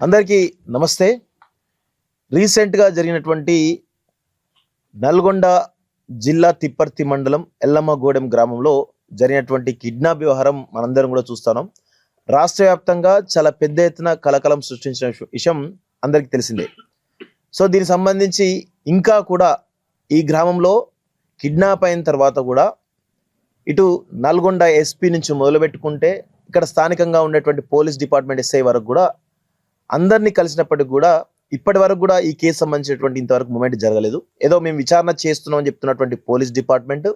అందరికీ నమస్తే. రీసెంట్గా జరిగినటువంటి నల్గొండ జిల్లా తిప్పర్తి మండలం ఎల్లమ్మగూడెం గ్రామంలో జరిగినటువంటి కిడ్నాప్ వ్యవహారం మనందరం కూడా చూస్తున్నాం. రాష్ట్ర వ్యాప్తంగా చాలా పెద్ద ఎత్తున కలకలం సృష్టించిన విషయం అందరికీ తెలిసిందే. సో దీనికి సంబంధించి ఇంకా కూడా ఈ గ్రామంలో కిడ్నాప్ అయిన తర్వాత కూడా ఇటు నల్గొండ ఎస్పీ నుంచి మొదలుపెట్టుకుంటే ఇక్కడ స్థానికంగా ఉండేటువంటి పోలీస్ డిపార్ట్మెంట్ ఎస్ఐ వరకు కూడా అందరినీ కలిసినప్పటికి కూడా ఇప్పటి వరకు కూడా ఈ కేసు సంబంధించినటువంటి ఇంతవరకు మూమెంట్ జరగలేదు. ఏదో మేము విచారణ చేస్తున్నామని చెప్తున్నటువంటి పోలీస్ డిపార్ట్మెంట్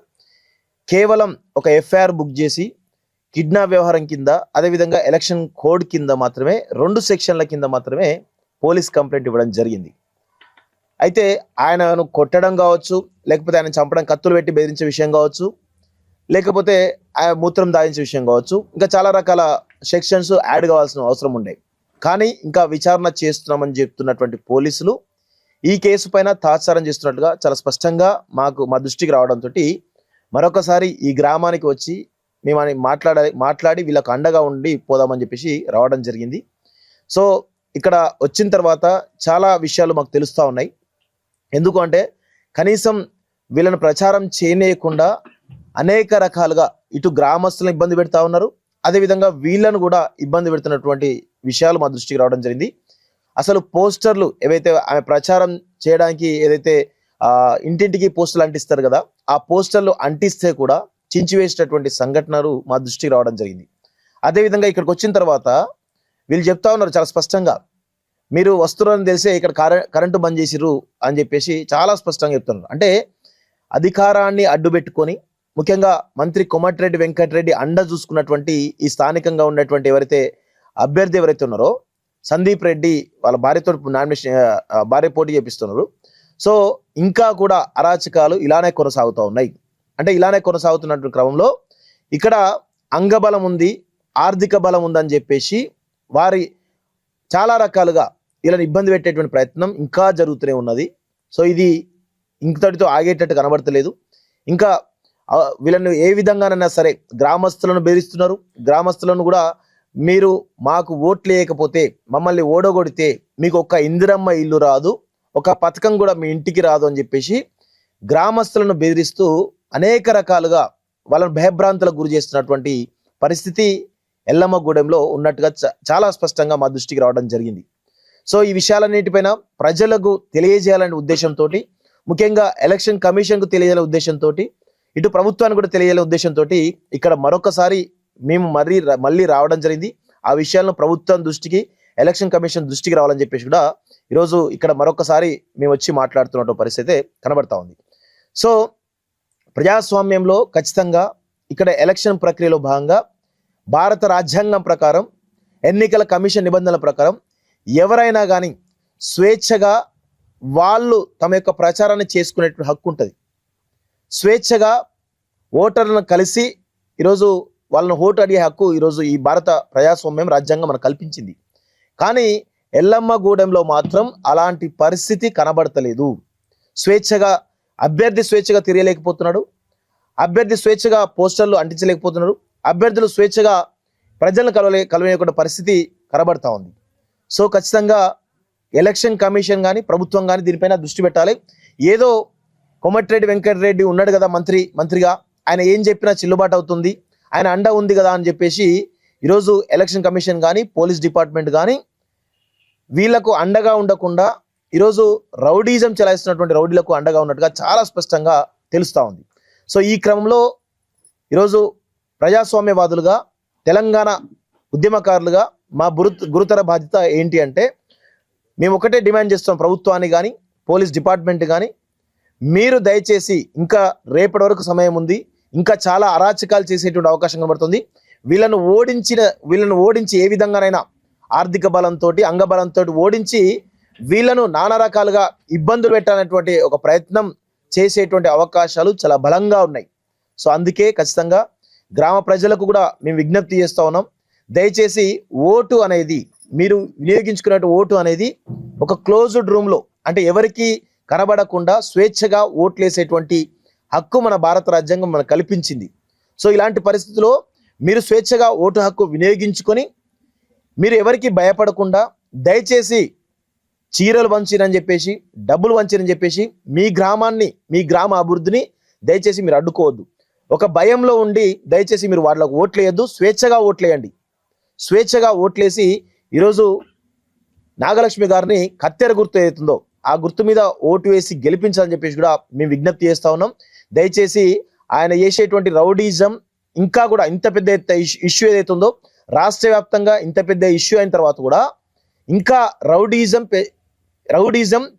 కేవలం ఒక ఎఫ్ఐఆర్ బుక్ చేసి కిడ్నాప్ వ్యవహారం కింద, అదేవిధంగా ఎలక్షన్ కోడ్ కింద మాత్రమే 2 సెక్షన్ల కింద మాత్రమే పోలీస్ కంప్లైంట్ ఇవ్వడం జరిగింది. అయితే ఆయనను కొట్టడం కావచ్చు, లేకపోతే ఆయన చంపడం, కత్తులు పెట్టి బెదిరించే విషయం కావచ్చు, లేకపోతే ఆయన మూత్రం దాయించే విషయం కావచ్చు, ఇంకా చాలా రకాల సెక్షన్స్ యాడ్ కావాల్సిన అవసరం ఉండే. కానీ ఇంకా విచారణ చేస్తున్నామని చెప్తున్నటువంటి పోలీసులు ఈ కేసు పైన తాత్సారం చేస్తున్నట్టుగా చాలా స్పష్టంగా మా దృష్టికి రావడంతో మరొకసారి ఈ గ్రామానికి వచ్చి మేము మాట్లాడి వీళ్ళకు అండగా ఉండి పోదామని చెప్పేసి రావడం జరిగింది. సో ఇక్కడ వచ్చిన తర్వాత చాలా విషయాలు మాకు తెలుస్తూ ఉన్నాయి. ఎందుకు అంటే కనీసం వీళ్ళని ప్రచారం చేయనీయకుండా అనేక రకాలుగా ఇటు గ్రామస్తులను ఇబ్బంది పెడతా ఉన్నారు, అదేవిధంగా వీళ్ళను కూడా ఇబ్బంది పెడుతున్నటువంటి విషయాలు మా దృష్టికి రావడం జరిగింది. అసలు పోస్టర్లు ఏవైతే ఆమె ప్రచారం చేయడానికి ఏదైతే ఇంటింటికి పోస్టర్లు అంటిస్తారు కదా, ఆ పోస్టర్లు అంటిస్తే కూడా చించివేసేటటువంటి సంఘటనలు మా దృష్టికి రావడం జరిగింది. అదేవిధంగా ఇక్కడికి వచ్చిన తర్వాత వీళ్ళు చెప్తా ఉన్నారు చాలా స్పష్టంగా, మీరు వస్తున్నారని తెలిసే ఇక్కడ కరెంటు బంద్ చేసిర్రు అని చెప్పేసి చాలా స్పష్టంగా చెప్తున్నారు. అంటే అధికారాన్ని అడ్డు పెట్టుకొని ముఖ్యంగా మంత్రి కోమటిరెడ్డి వెంకటరెడ్డి అండ చూసుకున్నటువంటి ఈ స్థానికంగా ఉన్నటువంటి ఎవరైతే అభ్యర్థి ఎవరైతే ఉన్నారో సందీప్ రెడ్డి వాళ్ళ భార్యతో భార్య పోటీ చేపిస్తున్నారు. సో ఇంకా కూడా అరాచకాలు ఇలానే కొనసాగుతూ ఉన్నాయి. అంటే ఇలానే కొనసాగుతున్నటువంటి క్రమంలో ఇక్కడ అంగబలం ఉంది, ఆర్థిక బలం ఉందని చెప్పేసి వారి చాలా రకాలుగా వీళ్ళని ఇబ్బంది పెట్టేటువంటి ప్రయత్నం ఇంకా జరుగుతూనే ఉన్నది. సో ఇది ఇంతటితో ఆగేటట్టు కనబడతలేదు. ఇంకా వీళ్ళని ఏ విధంగానైనా సరే గ్రామస్తులను బెదిరిస్తున్నారు. గ్రామస్తులను కూడా మీరు మాకు ఓట్లు వేయకపోతే, మమ్మల్ని ఓడగొడితే మీకు ఒక్క ఇందిరమ్మ ఇల్లు రాదు, ఒక పథకం కూడా మీ ఇంటికి రాదు అని చెప్పేసి గ్రామస్తులను బెదిరిస్తూ అనేక రకాలుగా వాళ్ళని భయభ్రాంతులకు గురి చేస్తున్నటువంటి పరిస్థితి ఎల్లమ్మగూడెంలో ఉన్నట్టుగా చాలా స్పష్టంగా మా దృష్టికి రావడం జరిగింది. సో ఈ విషయాలన్నిటిపైన ప్రజలకు తెలియజేయాలనే ఉద్దేశంతో, ముఖ్యంగా ఎలక్షన్ కమిషన్కు తెలియజేయాలనే ఉద్దేశంతో, ఇటు ప్రభుత్వానికి కూడా తెలియజేయాలనే ఉద్దేశంతో ఇక్కడ మరొకసారి మేము మళ్ళీ రావడం జరిగింది. ఆ విషయాలను ప్రభుత్వం దృష్టికి, ఎలక్షన్ కమిషన్ దృష్టికి రావాలని చెప్పేసి కూడా ఈరోజు ఇక్కడ మరొకసారి మేము వచ్చి మాట్లాడుతున్న పరిస్థితి కనబడతా ఉంది. సో ప్రజాస్వామ్యంలో ఖచ్చితంగా ఇక్కడ ఎలక్షన్ ప్రక్రియలో భాగంగా భారత రాజ్యాంగం ప్రకారం, ఎన్నికల కమిషన్ నిబంధనల ప్రకారం ఎవరైనా కానీ స్వేచ్ఛగా వాళ్ళు తమ యొక్క ప్రచారాన్ని చేసుకునేటువంటి హక్కు ఉంటుంది. స్వేచ్ఛగా ఓటర్లను కలిసి ఈరోజు వాళ్ళని ఓటు అడిగే హక్కు ఈరోజు ఈ భారత ప్రజాస్వామ్యం రాజ్యాంగం మనకు కల్పించింది. కానీ ఎల్లమ్మగూడెంలో మాత్రం అలాంటి పరిస్థితి కనబడతలేదు. అభ్యర్థి స్వేచ్ఛగా తిరగలేకపోతున్నాడు, అభ్యర్థి స్వేచ్ఛగా పోస్టర్లు అంటించలేకపోతున్నారు, అభ్యర్థులు స్వేచ్ఛగా ప్రజలను కలవలేకుండా పరిస్థితి కనబడతా ఉంది. సో ఖచ్చితంగా ఎలక్షన్ కమిషన్ కానీ ప్రభుత్వం కానీ దీనిపైన దృష్టి పెట్టాలి. ఏదో కోమటిరెడ్డి వెంకటరెడ్డి ఉన్నాడు కదా మంత్రిగా, ఆయన ఏం చెప్పినా చెల్లుబాటు అవుతుంది, ఆయన అండ ఉంది కదా అని చెప్పేసి ఈరోజు ఎలక్షన్ కమిషన్ కానీ పోలీస్ డిపార్ట్మెంట్ కానీ వీళ్లకు అండగా ఉండకుండా ఈరోజు రౌడీజం చెలాయిస్తున్నటువంటి రౌడీలకు అండగా ఉన్నట్టుగా చాలా స్పష్టంగా తెలుస్తూ ఉంది. సో ఈ క్రమంలో ఈరోజు ప్రజాస్వామ్యవాదులుగా, తెలంగాణ ఉద్యమకారులుగా మా గురుతర బాధ్యత ఏంటి అంటే, మేము ఒకటే డిమాండ్ చేస్తాం ప్రభుత్వాన్ని కానీ పోలీస్ డిపార్ట్మెంట్ కానీ, మీరు దయచేసి ఇంకా రేపటి వరకు సమయం ఉంది, ఇంకా చాలా అరాచకాలు చేసేటువంటి అవకాశం కనబడుతుంది. వీళ్ళను ఓడించి ఏ విధంగానైనా ఆర్థిక బలంతో, అంగబలంతో ఓడించి వీళ్ళను నానా రకాలుగా ఇబ్బందులు పెట్టాలనేటువంటి ఒక ప్రయత్నం చేసేటువంటి అవకాశాలు చాలా బలంగా ఉన్నాయి. సో అందుకే ఖచ్చితంగా గ్రామ ప్రజలకు కూడా మేము విజ్ఞప్తి చేస్తూ ఉన్నాం, దయచేసి ఓటు అనేది మీరు వినియోగించుకునే ఓటు అనేది ఒక క్లోజ్డ్ రూమ్లో, అంటే ఎవరికి కనబడకుండా స్వేచ్ఛగా ఓట్లేసేటువంటి హక్కు మన భారత రాజ్యాంగం మనకు కల్పించింది. సో ఇలాంటి పరిస్థితుల్లో మీరు స్వేచ్ఛగా ఓటు హక్కు వినియోగించుకొని మీరు ఎవరికి భయపడకుండా దయచేసి చీరలు వంచిరని చెప్పేసి, డబ్బులు వంచిరని చెప్పేసి మీ గ్రామాన్ని, మీ గ్రామ అభివృద్ధిని దయచేసి మీరు అడ్డుకోవద్దు. ఒక భయంలో ఉండి దయచేసి మీరు వాళ్ళకు ఓట్లేయద్దు. స్వేచ్ఛగా ఓట్లేయండి. స్వేచ్ఛగా ఓట్లేసి ఈరోజు నాగలక్ష్మి గారిని కత్తెర గుర్తు ఏదైతుందో ఆ గుర్తు మీద ఓటు వేసి గెలిపించాలని చెప్పేసి కూడా మేము విజ్ఞప్తి చేస్తా ఉన్నాం. దయచేసి ఆయన చేసేటువంటి రౌడీజం ఇంకా కూడా ఇంత పెద్ద ఇష్యూ ఏదైతే ఉందో, రాష్ట్ర వ్యాప్తంగా ఇంత పెద్ద ఇష్యూ అయిన తర్వాత కూడా ఇంకా రౌడీజం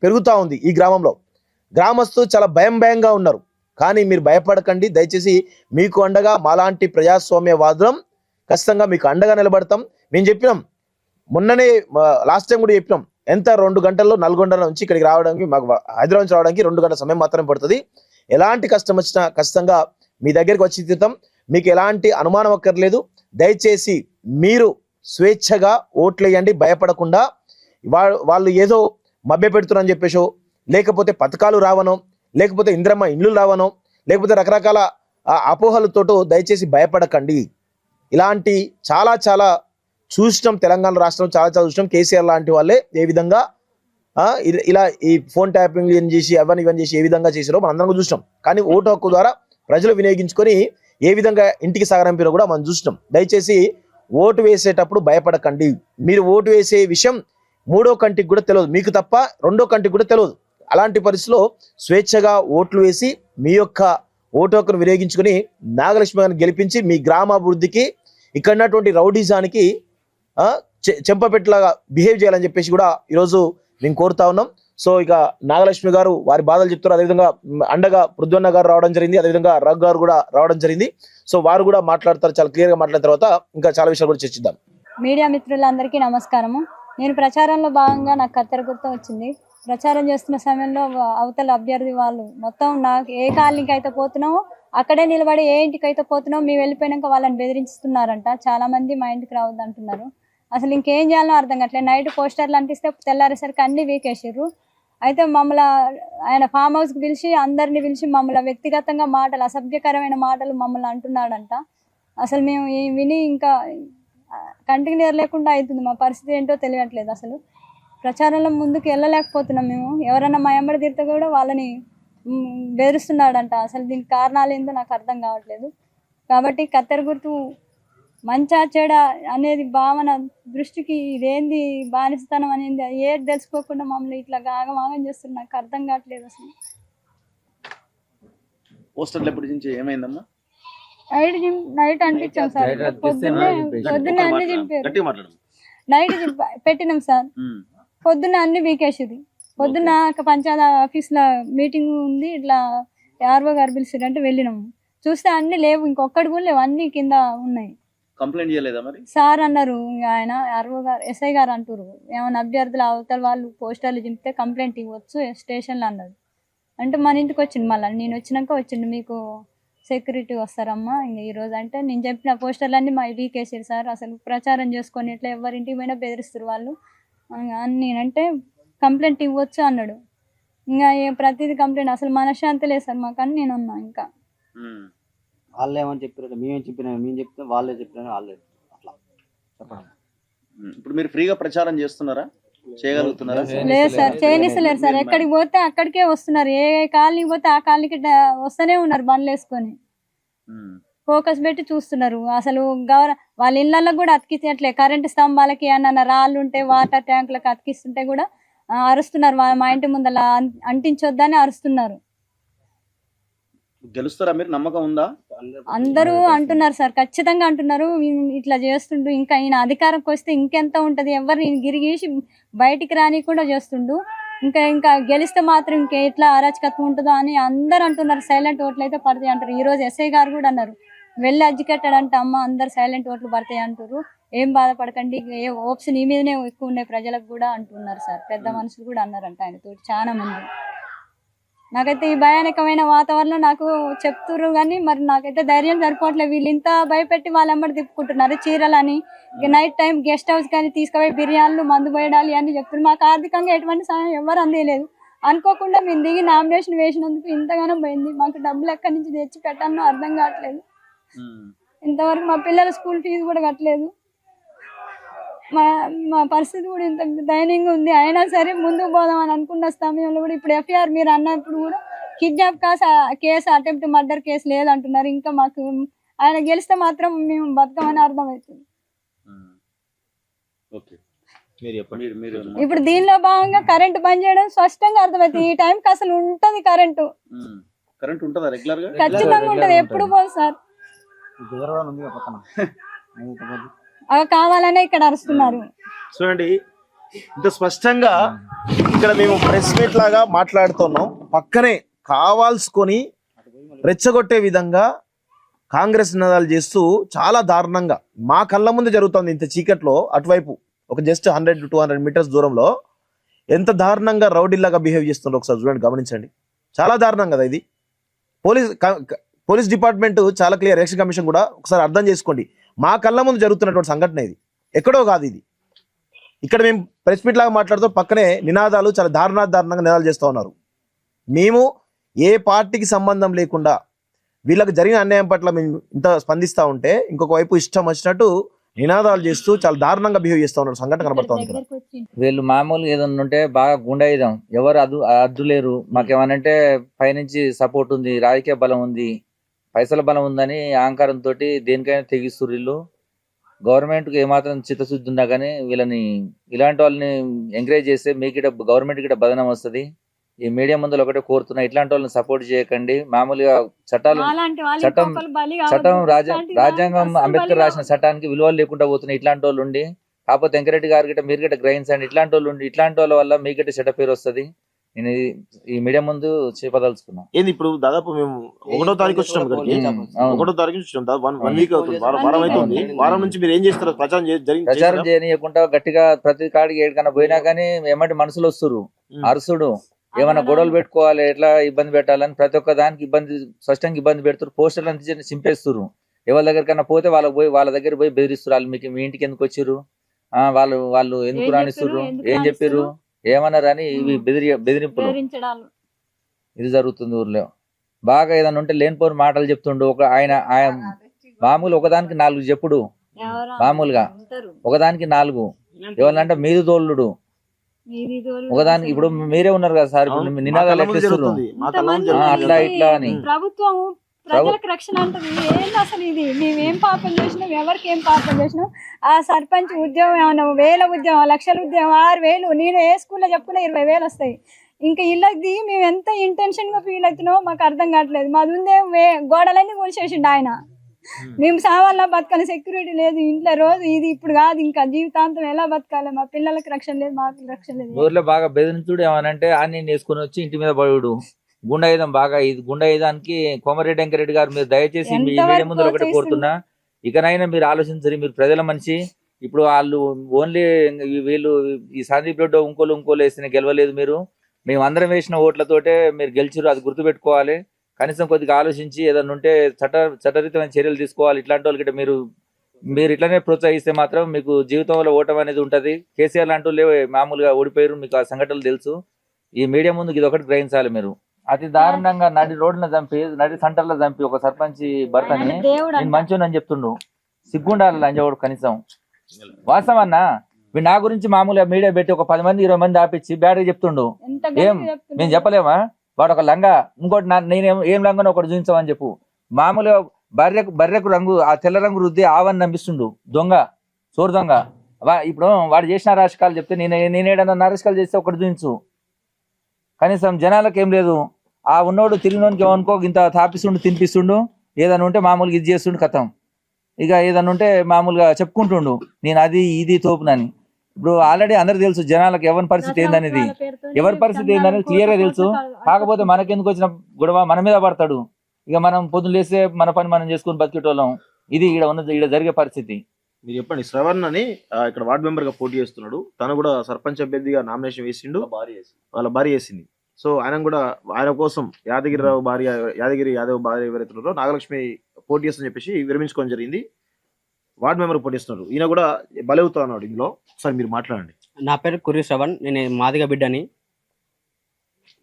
పెరుగుతూ ఉంది ఈ గ్రామంలో. గ్రామస్తులు చాలా భయంగా ఉన్నారు. కానీ మీరు భయపడకండి. దయచేసి మీకు అండగా మాలాంటి ప్రజాస్వామ్యవాదులం ఖచ్చితంగా మీకు అండగా నిలబడతాం. మేము చెప్పినాం మొన్ననే, లాస్ట్ టైం కూడా చెప్పినాం, ఎంత 2 గంటల్లో నల్గొండ నుంచి ఇక్కడికి రావడానికి, మాకు హైదరాబాద్ నుంచి రావడానికి 2 గంటల సమయం మాత్రమే పడుతుంది. ఎలాంటి కష్టం వచ్చినా ఖచ్చితంగా మీ దగ్గరికి వచ్చి తీరుతాం. మీకు ఎలాంటి అనుమానం అక్కర్లేదు. దయచేసి మీరు స్వేచ్ఛగా ఓట్లేయండి, భయపడకుండా. వాళ్ళు ఏదో మభ్య పెడుతున్నారని చెప్పేసో, లేకపోతే పథకాలు రావనో, లేకపోతే ఇంద్రమ్మ ఇండ్లు రావనో, లేకపోతే రకరకాల అపోహలతోటో దయచేసి భయపడకండి. ఇలాంటి చాలా చూసినాం. తెలంగాణ రాష్ట్రం చాలా చూసినాం. కేసీఆర్ లాంటి వాళ్ళే ఏ విధంగా ఇలా ఈ ఫోన్ ట్యాపింగ్ చేసి అవన్నీ చేసి ఏ విధంగా చేసారో మనం అందరం చూసినాం. కానీ ఓటు హక్కు ద్వారా ప్రజలు వినియోగించుకొని ఏ విధంగా ఇంటికి సాగరంపినో కూడా మనం చూసినాం. దయచేసి ఓటు వేసేటప్పుడు భయపడకండి. మీరు ఓటు వేసే విషయం 3వ కంటికి కూడా తెలియదు, మీకు తప్ప 2వ కంటికి కూడా తెలియదు. అలాంటి పరిస్థితిలో స్వేచ్ఛగా ఓట్లు వేసి మీ యొక్క ఓటు హక్కును వినియోగించుకొని నాగలక్ష్మి గారిని గెలిపించి మీ గ్రామాభివృద్ధికి, ఇక్కడ ఉన్నటువంటి రౌడీజానికి చెంపపెట్టలాగా బిహేవ్ చేయాలని చెప్పేసి కూడా ఈరోజు మేము కోరుతా ఉన్నాం. సో ఇక నాగలక్ష్మి గారు వారి బాధలు చెప్తారు. అదేవిధంగా అండగా పృథ్వన్న గారు రావడం జరిగింది, అదేవిధంగా రఘు గారు కూడా రావడం జరిగింది. సో వారు కూడా మాట్లాడతారు. చాలా క్లియర్ గా మాట్లాడిన తర్వాత ఇంకా చాలా విషయాలు కూడా చర్చిద్దాం. మీడియా మిత్రులందరికీ నమస్కారము. నేను ప్రచారంలో భాగంగా నాకు కత్తెర గుర్తు వచ్చింది. ప్రచారం చేస్తున్న సమయంలో అవతల అభ్యర్థి వాళ్ళు మొత్తం నాకు ఏ కాలనీకి అయితే పోతున్నామో అక్కడే నిలబడి, ఏ ఇంటికి అయితే పోతున్నామో మేము వెళ్ళిపోయినాక వాళ్ళని బెదిరిస్తున్నారంట. చాలా మంది మా ఇంటికి రావద్దు అంటున్నారు. అసలు ఇంకేం చేయాలో అర్థం కావట్లేదు. నైట్ పోస్టర్లు అంటిస్తే తెల్లారేసరికి అన్ని వీకేసారు. అయితే మమ్మల్ని ఆయన ఫామ్ హౌస్కి పిలిచి, అందరిని పిలిచి మమ్మల్ని వ్యక్తిగతంగా మాటలు, అసభ్యకరమైన మాటలు మమ్మల్ని అంటున్నాడంట. అసలు మేము విని ఇంకా కంటికి నీరు లేకుండా అవుతుంది. మా పరిస్థితి ఏంటో తెలియట్లేదు. అసలు ప్రచారంలో ముందుకు వెళ్ళలేకపోతున్నాం మేము. ఎవరైనా మా ఎంబడి తిరిగితే కూడా వాళ్ళని బెదిరిస్తున్నాడంట. అసలు దీనికి కారణాలు ఏందో నాకు అర్థం కావట్లేదు. కాబట్టి కత్తెర గుర్తు మంచా చెడ అనేది భావన దృష్టికి ఇదేంది బానిసతనం అనేది ఏది తెలుసుకోకుండా మమ్మల్ని ఇట్లా ఆగమాగం చేస్తున్నారు. నాకు అర్థం కావట్లేదు అసలు. పోస్టర్లు ఎప్పుడు నుంచి ఏమైందమ్మా? నైట్ అంటించాం సార్. పొద్దున్నే అన్ని చింపారు. నైట్ పెట్టినాం సార్. పొద్దున్న అన్ని వీకేసింది. పొద్దున్న పంచాయతీ ఆఫీస్ లో మీటింగ్ ఉంది, ఇట్లా ఆర్ఓ గారు పిలిచారు అంటే వెళ్ళినాము. చూస్తే అన్ని లేవు, ఇంకొక్కటి కూడా లేవు, అన్ని కింద ఉన్నాయి. కంప్లైంట్ చేయలేదా మరి? సార్ అన్నారు, ఆయన ఆర్ఓ గారు, ఎస్ఐ గారు అంటారు, ఏమైనా అభ్యర్థులు అవతల వాళ్ళు పోస్టర్లు చింపితే కంప్లైంట్ ఇవ్వచ్చు స్టేషన్లో అన్నారు. అంటే మన ఇంటికి వచ్చింది. మళ్ళీ నేను వచ్చినాక వచ్చిండు, మీకు సెక్యూరిటీ వస్తారమ్మా ఇంకా ఈరోజు అంటే. నేను చెప్పిన పోస్టర్లు అన్నీ వీకేసారు సార్. అసలు ప్రచారం చేసుకొని ఇట్లా ఎవరింటికి పోయినా బెదిరిస్తారు వాళ్ళు అని. నేనంటే కంప్లైంట్ ఇవ్వచ్చు అన్నాడు. ఇంకా ప్రతిదీ కంప్లైంట్. అసలు మనశ్శాంతి లేదు సార్ మాకు అని నేను అన్నా. ఇంకా వాళ్ళు ఏమని చెప్పారు, మేమేం చెప్పినా, మేము చెప్తే వాళ్ళే చెప్పినా, వాళ్ళే అట్లా చెప్పడం. ఇప్పుడు మీరు ఫ్రీగా ప్రచారం చేస్తున్నారా, చేయగలుగుతున్నారా? లేదు సార్, చేయనిస్తలేరు సార్. ఎక్కడికి పోతే అక్కడికే వస్తున్నారు. ఏ కాలనీకి పోతే ఆ కాలనీకి వస్తూనే ఉన్నారు బండ్లు వేసుకొని. ఫోకస్ పెట్టి చూస్తున్నారు. అసలు వాళ్ళ ఇళ్లలో కూడా అతికించట్లే. కరెంటు స్తంభాలకి ఏమన్నా రాళ్ళు ఉంటే, వాటర్ ట్యాంకులకు అతికిస్తుంటే కూడా అరుస్తున్నారు. మా ఇంటి ముందల అంటించొద్దని అరుస్తున్నారు. గెలుస్తారా మీరు? నమ్మకం ఉందా? అందరూ అంటున్నారు సార్, ఖచ్చితంగా అంటున్నారు. ఇట్లా చేస్తుండు, ఇంకా ఈయన అధికారంకి వస్తే ఇంకెంత ఉంటది, ఎవరిని గిరిగీసి బయటికి రాని కూడా చేస్తుండు. ఇంకా గెలిస్తే మాత్రం ఇంకా ఎట్లా అరాచకత్వం ఉంటుందో అని అందరు అంటున్నారు. సైలెంట్ ఓట్లు అయితే పడతాయి అంటారు. ఈ రోజు ఎస్ఐ గారు కూడా అన్నారు, వెళ్ళి ఎడ్యుకేటెడ్ అమ్మ, అందరు సైలెంట్ ఓట్లు పడతాయి అంటారు, ఏం బాధపడకండి, ఏ ఓప్స్ నీ మీదనే ఎక్కువ ఉన్నాయి ప్రజలకు కూడా అంటున్నారు సార్. పెద్ద మనుషులు కూడా అన్నారంట ఆయనతో చాలా మంది. నాకైతే ఈ భయానకమైన వాతావరణం నాకు చెప్తుర్రు కానీ మరి నాకైతే ధైర్యం సరిపోవట్లేదు. వీళ్ళు ఇంత భయపెట్టి వాళ్ళ వెంబడి తిప్పుకుంటున్నారు. చీరలని, నైట్ టైం గెస్ట్ హౌస్ కానీ తీసుకుపోయి బిర్యానీలు, మందు పోయడాలి అని చెప్తున్నారు. మాకు ఆర్థికంగా ఎటువంటి సహాయం ఎవరు అందేయలేదు. అనుకోకుండా మేము దిగి నామినేషన్ వేసినందుకు ఇంతగానో పోయింది. మాకు డబ్బులు ఎక్కడి నుంచి తెచ్చి పెట్టానో అర్థం కావట్లేదు. ఇంతవరకు మా పిల్లల స్కూల్ ఫీజు కూడా కట్టలేదు. మా మా పరిస్థితి కూడా ఇంత దయనీయంగా ఉంది. అయినా సరే ముందుకు పోదాం అని అనుకున్న సమయంలో కూడా ఇప్పుడు ఎఫ్ఐఆర్ మీరు అన్నప్పుడు కూడా kidnap case attempt murder case లేదంటున్నారు. ఇంకా మాకు ఆయన గెలిస్తే మాత్రం మేము బతకమని అర్థమవుతుంది. ఓకే, మీరు చెప్పండి. మీరు ఇప్పుడు దీనిలో భాగంగా కరెంటు బంద్ చేయడం స్పష్టంగా అర్థమవుతుంది. ఈ టైంకి అసలు ఉంటుంది కరెంటు, కరెంట్ ఉంటుందా రెగ్యులర్ గా? ఖచ్చితంగా ఉంటది, ఎప్పుడు పోదు సార్. ఉంది పక్కన అవి కావాలనే ఇక్కడ అరుస్తున్నారు. చూడండి, ఇంత స్పష్టంగా ఇక్కడ మేము ప్రెస్ మీట్ లాగా మాట్లాడుతున్నాం, పక్కనే కావాల్సుకొని రెచ్చగొట్టే విధంగా కాంగ్రెస్ నినాదాలు చేస్తూ చాలా దారుణంగా మా కళ్ళ ముందు జరుగుతుంది. ఇంత చీకట్లో అటువైపు ఒక జస్ట్ 100-200 మీటర్స్ దూరంలో ఎంత దారుణంగా రౌడీలాగా బిహేవ్ చేస్తుండ్రో ఒకసారి చూడండి, గమనించండి. చాలా దారుణం కదా ఇది. పోలీస్ డిపార్ట్మెంట్ చాలా క్లియర్, ఎలక్షన్ కమిషన్ కూడా ఒకసారి అర్థం చేసుకోండి. మా కళ్ళ ముందు జరుగుతున్నటువంటి సంఘటన ఇది, ఎక్కడో కాదు ఇది. ఇక్కడ మేము ప్రెస్ మీట్ లాగా మాట్లాడుతూ పక్కనే నినాదాలు చాలా దారుణంగా నినాదాలు చేస్తూ ఉన్నారు. మేము ఏ పార్టీకి సంబంధం లేకుండా వీళ్ళకి జరిగిన అన్యాయం పట్ల మేము ఇంత స్పందిస్తూ ఉంటే, ఇంకొక వైపు ఇష్టం వచ్చినట్టు నినాదాలు చేస్తూ చాలా దారుణంగా బిహేవ్ చేస్తూ ఉన్నారు. సంఘటన కనబడుతుంది ఇక్కడ. వీళ్ళు మామూలుగా ఏదన్నా ఉంటే బాగా గుండాయిదాం, ఎవరు అడ్డు లేరు. మాకేమనంటే పైనుంచి సపోర్ట్ ఉంది, రాజకీయ బలం ఉంది, పైసల బలం ఉందని అహంకారంతో దేనికైనా తెగిస్తున్నారు వీళ్ళు. గవర్నమెంట్కి ఏమాత్రం చిత్తశుద్ధి ఉన్నా కానీ వీళ్ళని, ఇలాంటి వాళ్ళని ఎంకరేజ్ చేస్తే మీకు గవర్నమెంట్ గిட்ட బదనం వస్తుంది. ఈ మీడియా ముందు ఒకటే కోరుతున్నా, ఇట్లాంటి వాళ్ళని సపోర్ట్ చేయకండి. మామూలుగా చట్టం రాజ్యాంగం అంబేద్కర్ రాసిన చట్టానికి విలువలు లేకుండా పోతున్నాయి ఇట్లాంటి వాళ్ళు ఉండి. కాకపోతే వెంకరెడ్డి గారి గిట్ట మీరు గిట్ట గ్రహించండి, ఇట్లాంటి వాళ్ళు ఉండి ఇట్లాంటి వాళ్ళ వల్ల మీ గిట్ట చెడ్డ పేరు వస్తుంది. నేను ఈ మీడియా ముందు చెప్పదలుచుకున్నా. ఏంది ఇప్పుడు దాదాపు మేము 1వ తారీఖు వచ్చినాం, 1వ తారీఖు వచ్చినాం, 1 వీక్ అవుతుంది, వారం అవుతుంది. వారం నుంచి మీరు ఏం చేస్తారు? ప్రచారం చేయకుండా గట్టిగా ప్రతి కాడికి ఏడికన్నా పోయినా కానీ ఏమంటే మనుషులు వస్తురు, అరుసుడు, ఏమైనా గొడవలు పెట్టుకోవాలి, ఎట్లా ఇబ్బంది పెట్టాలని ప్రతి ఒక్క దానికి స్పష్టంగా ఇబ్బంది పెడుతున్నారు. పోస్టర్లు అంతా చింపేస్తున్నారు. ఎవరి దగ్గరికన్నా పోతే వాళ్ళ దగ్గర పోయి బెదిరిస్తారు. వాళ్ళు మీకు మీ ఇంటికి ఎందుకు వచ్చిర్రు, వాళ్ళు ఎందుకు రాణిస్తుర్రు, ఏం చెప్పారు, ఏమన్నారని ఇవి బెదిరింపులు ఇది జరుగుతుంది ఊర్లో. బాగా ఏదన్నా ఉంటే లేనిపోని మాటలు చెప్తుండు. ఆయన మామూలు ఒకదానికి 4 చెప్పుడు, మామూలుగా ఒకదానికి 4 ఎవరంటే మీది తోళ్ళుడు ఒకదానికి. ఇప్పుడు మీరే ఉన్నారు కదా సార్, ఇప్పుడు నినాదాలు ఎట్లిస్తున్నారు అట్లా ఇట్లా అని. ప్రభుత్వం ప్రజలకు రక్షణ అంటది ఏంటి అసలు? ఇది మేమేం పాపం చేసినాం, ఎవరికి ఏం పాపం చేసినాం? ఆ సర్పంచ్ ఉద్యోగం ఏమన్నా 1000 ఉద్యోగం, 1,00,000 ఉద్యోగం, 6,000. నేను ఏ స్కూల్లో చెప్పుకున్నా 20,000 వస్తాయి. ఇంకా ఇళ్ళకి మేము ఎంత ఇంటెన్షన్ గా ఫీల్ అవుతున్నామో మాకు అర్థం కావట్లేదు. మాది ఉందే గోడలన్నీ కూల్చేసిండు ఆయన. మేము సావాలా బతకాలి, సెక్యూరిటీ లేదు ఇంట్లో. రోజు ఇది ఇప్పుడు కాదు, ఇంకా జీవితాంతం ఎలా బతకాలి? మా పిల్లలకు రక్షణ లేదు, మాకు రక్షణ లేదు. ఊర్లో బాగా బెదిరించుడు ఏమనంటే అన్ని వేసుకుని వచ్చి ఇంటి మీద పడుడు, గుండాయుధం బాగా. ఇది గుండాయుధానికి కోమరెడ్డి వెంకరెడ్డి గారు మీరు దయచేసి మీ మీడియా ముందు ఒకటి కోరుతున్నా, ఇకనైనా మీరు ఆలోచించరు. మీరు ప్రజల మనిషి. ఇప్పుడు వాళ్ళు ఓన్లీ వీళ్ళు ఈ సందీప్ రెడ్డి ఇంకోలు వేసిన గెలవలేదు మీరు. మేము అందరం వేసిన ఓట్లతోటే మీరు గెలిచిరు, అది గుర్తుపెట్టుకోవాలి. కనీసం కొద్దిగా ఆలోచించి ఏదన్నా ఉంటే చట్టరీతమైన చర్యలు తీసుకోవాలి. ఇట్లాంటి వాళ్ళకి మీరు ఇట్లనే ప్రోత్సహిస్తే మాత్రం మీకు జీవితంలో ఓటమి అనేది ఉంటుంది. కేసీఆర్ లాంటి వాళ్ళే మామూలుగా ఓడిపోయారు, మీకు ఆ సంఘటనలు తెలుసు. ఈ మీడియా ముందుకు ఇది ఒకటి గ్రహించాలి. మీరు అతి దారుణంగా నడి రోడ్డున చంపి, నడి సెంటర్లో చంపి ఒక సర్పంచ్ భర్తని నేను మంచోనని చెప్తుండు. సిగ్గుండాలి లంజవాడు కనీసం. వాస్తవం అన్నా, వీడు నా గురించి మామూలుగా మీడియా పెట్టి ఒక 10 మంది 20 మంది ఆపించి బ్యాడ్గా చెప్తుండు. ఏం మేము చెప్పలేమా? వాడు ఒక లంగా, ఇంకోటి ఏం లంగానో ఒకటి చూపించమని చెప్పు. మామూలుగా బర్రెకు రంగు, ఆ తెల్ల రంగు రుద్ది ఆవని నమ్మిస్తుండు. దొంగ, చోరు దొంగ. ఇప్పుడు వాడు చేసిన రాజకాలు చెప్తే నేనేడన్నా నారసికాలు చేస్తే ఒకటి చూపించు. కనీసం జనాలకు ఏం లేదు. ఆ ఉన్నోడు తిరిగినోనికి ఏమనుకో ఇంత తాపిస్తుండు, తినిపిస్తుండు. ఏదన్నా ఉంటే మామూలుగా ఇది చేస్తుండు, కథం. ఇక ఏదన్నా ఉంటే మామూలుగా చెప్పుకుంటుండు, నేను అది ఇది తోపునని. ఇప్పుడు ఆల్రెడీ అందరికి తెలుసు జనాలకు ఎవరి పరిస్థితి ఏందనేది, ఎవరి పరిస్థితి ఏందనేది క్లియర్గా తెలుసు. కాకపోతే మనకెందుకు వచ్చిన గొడవ మన మీద పడతాడు. ఇక మనం పొద్దున లేస్తే మన పని మనం చేసుకుని బతికేటోళ్ళం. ఇది ఈడ జరిగే పరిస్థితి. మీరు చెప్పండి. శ్రవణ్ అని ఇక్కడ వార్డు మెంబర్ గా పోటీ చేస్తున్నాడు. తను కూడా సర్పంచ్ అభ్యర్థిగా నామినేషన్ వేసిండు, వాళ్ళ భార్య వేసింది. సో ఆయన కోసం యాదగిరి యాదవ్ భార్య ఎవరైతే ఉన్నారో నాగలక్ష్మి పోటీ చేస్తుందని చెప్పేసి విరమించుకోవడం జరిగింది. వార్డు మెంబర్ పోటీ చేస్తున్నారు. ఈయన కూడా బలవుతా ఉన్నాడు ఇందులో. ఒకసారి మీరు మాట్లాడండి. నా పేరు కుర్రి శ్రవణ్, నేను మాదిగ బిడ్డని.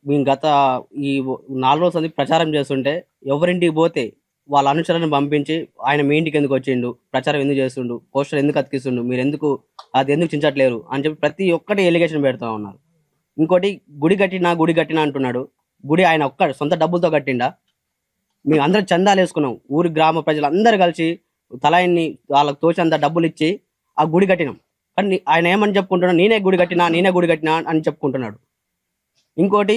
మేము గత ఈ 4 రోజుల ప్రచారం చేస్తుంటే ఎవరింటికి పోతే వాళ్ళ అనుచరులను పంపించి ఆయన మీ ఇంటికి ఎందుకు వచ్చిండు, ప్రచారం ఎందుకు చేస్తుండు, పోస్టర్ ఎందుకు అతికిస్తుండు, మీరు ఎందుకు అది ఎందుకు చించట్లేరు అని చెప్పి ప్రతి ఒక్కటి ఎలిగేషన్ పెడతా ఉన్నారు. ఇంకోటి గుడి కట్టినా అంటున్నాడు. గుడి ఆయన ఒక్క సొంత డబ్బులతో కట్టిండా? మేము అందరం చందాలు వేసుకున్నాం, ఊరి గ్రామ ప్రజలు అందరు కలిసి తలాయిని వాళ్ళకి తోచినంత డబ్బులు ఇచ్చి ఆ గుడి కట్టినాం. కానీ ఆయన ఏమని చెప్పుకుంటున్నాడు, నేనే గుడి కట్టినా అని చెప్పుకుంటున్నాడు. ఇంకోటి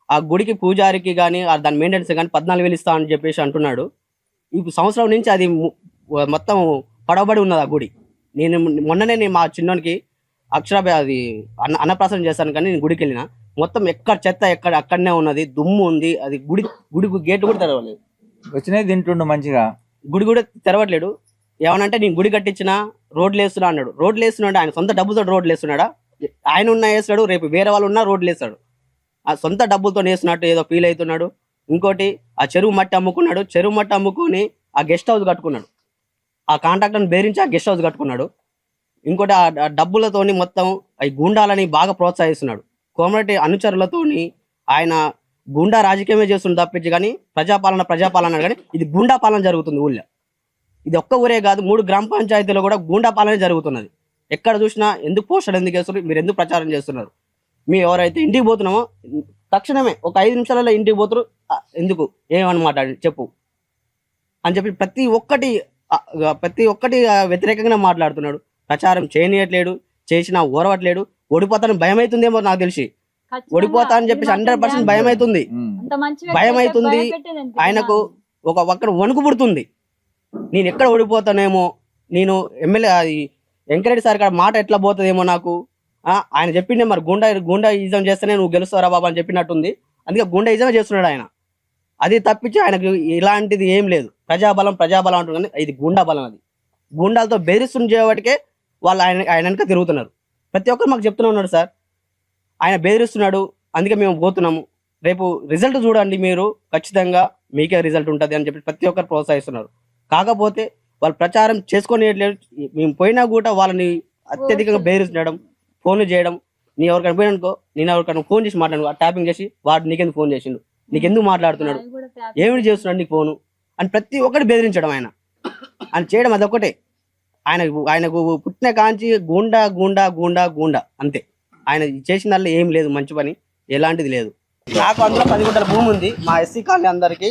ఆ గుడికి పూజారికి కానీ దాని మెయింటెనెన్స్ కానీ 14,000 ఇస్తా అని చెప్పేసి అంటున్నాడు. ఈ సంవత్సరం నుంచి అది మొత్తం పడవబడి ఉన్నది ఆ గుడి. మొన్ననే మా చిన్నోనికి అది అన్నప్రాసనం చేస్తాను, కానీ నేను గుడికి వెళ్ళిన మొత్తం ఎక్కడ చెత్త అక్కడనే ఉన్నది, దుమ్ము ఉంది. అది గుడికి గేట్ కూడా తెరవలేదు. వచ్చినది తింటుండు మంచిగా, గుడి కూడా తెరవట్లేడు. ఏమనంటే నేను గుడి కట్టించినా రోడ్లు వేస్తున్నా అన్నాడు. రోడ్లు వేస్తున్నాడు ఆయన సొంత డబ్బుతో రోడ్లు వేస్తున్నాడా? ఆయన ఉన్నా వేస్తాడు, రేపు వేరే వాళ్ళు ఉన్నా రోడ్లు వేస్తాడు. ఆ సొంత డబ్బులతో వేస్తున్నట్టు ఏదో ఫీల్ అవుతున్నాడు. ఇంకోటి ఆ చెరువు మట్టి అమ్ముకున్నాడు. చెరువు మట్టి అమ్ముకొని ఆ గెస్ట్ హౌస్ కట్టుకున్నాడు. ఆ కాంట్రాక్టర్ని బేరించి ఆ గెస్ట్ హౌస్ కట్టుకున్నాడు. ఇంకోటి ఆ డబ్బులతోని మొత్తం ఈ గూండాలని బాగా ప్రోత్సహిస్తున్నాడు. కోమరెడ్డి అనుచరులతోని ఆయన గుండా రాజకీయమే చేస్తుంది తప్పించి, కానీ ప్రజాపాలన కానీ ఇది గుండా పాలన జరుగుతుంది ఊళ్ళో. ఇది ఒక్క ఊరే కాదు, 3 గ్రామ పంచాయతీలో కూడా గుండా పాలన జరుగుతున్నది. ఎక్కడ చూసినా ఎందుకు పోస్టర్ ఎందుకు వేస్తున్నారు, మీరు ఎందుకు ప్రచారం చేస్తున్నారు, మేము ఎవరైతే ఇంటికి పోతున్నామో తక్షణమే ఒక 5 నిమిషాలలో ఇంటికి పోతురు, ఎందుకు ఏమని మాట్లాడి చెప్పు అని చెప్పి ప్రతి ఒక్కటి వ్యతిరేకంగా మాట్లాడుతున్నాడు. ప్రచారం చేయనీయట్లేడు, చేసినా ఓరవట్లేడు. ఓడిపోతాను భయం అవుతుందేమో నాకు తెలిసి, ఓడిపోతా అని చెప్పేసి 100% భయం అవుతుంది. భయం అవుతుంది ఆయనకు. ఒక్కడ వణుకు పుడుతుంది, నేను ఎక్కడ ఓడిపోతానేమో, నేను ఎమ్మెల్యే వెంకరెడ్డి సార్ కాడ మాట ఎట్లా పోతుందేమో నాకు. ఆయన చెప్పిండే మరి గుండాయిజం చేస్తేనే నువ్వు గెలుస్తారా బాబా అని చెప్పినట్టుంది. అందుకే గుండాయిజమే చేస్తున్నాడు ఆయన. అది తప్పించి ఆయనకు ఇలాంటిది ఏం లేదు. ప్రజాబలం అంటుంది, కానీ ఇది గుండా బలం. అది గుండాలతో బెదిరిస్తున్న చేయబట్టికే వాళ్ళు ఆయన వెనక తిరుగుతున్నారు. ప్రతి ఒక్కరు మాకు చెప్తూనే ఉన్నాడు, సార్ ఆయన బెదిరిస్తున్నాడు, అందుకే మేము పోతున్నాము, రేపు రిజల్ట్ చూడండి మీరు, ఖచ్చితంగా మీకే రిజల్ట్ ఉంటుంది అని చెప్పి ప్రతి ఒక్కరు ప్రోత్సహిస్తున్నారు. కాకపోతే వాళ్ళు ప్రచారం చేసుకొని మేము పోయినా కూడా వాళ్ళని అత్యధికంగా బెదిరించడం, ఫోన్లు చేయడం. నీ ఎవరికైనా పోయిననుకో, నేను ఎవరికైనా ఫోన్ చేసి మాట్లాడు, ట్యాపింగ్ చేసి వాడు నీకెందుకు ఫోన్ చేసిండు, నీకెందుకు మాట్లాడుతున్నాడు, ఏమిటి చేస్తున్నాడు నీకు ఫోను అని ప్రతి ఒక్కటి బెదిరించడం. ఆయన చేయడం అదొక్కటే. ఆయనకు పుట్టిన కాంచి గూండా గూండా గూండా గూండా అంతే. ఆయన చేసిన ఏం లేదు, మంచి పని ఎలాంటిది లేదు. నాకు అందులో 10 గుంటల భూమి ఉంది. మా ఎస్సీ కాలనీ అందరికి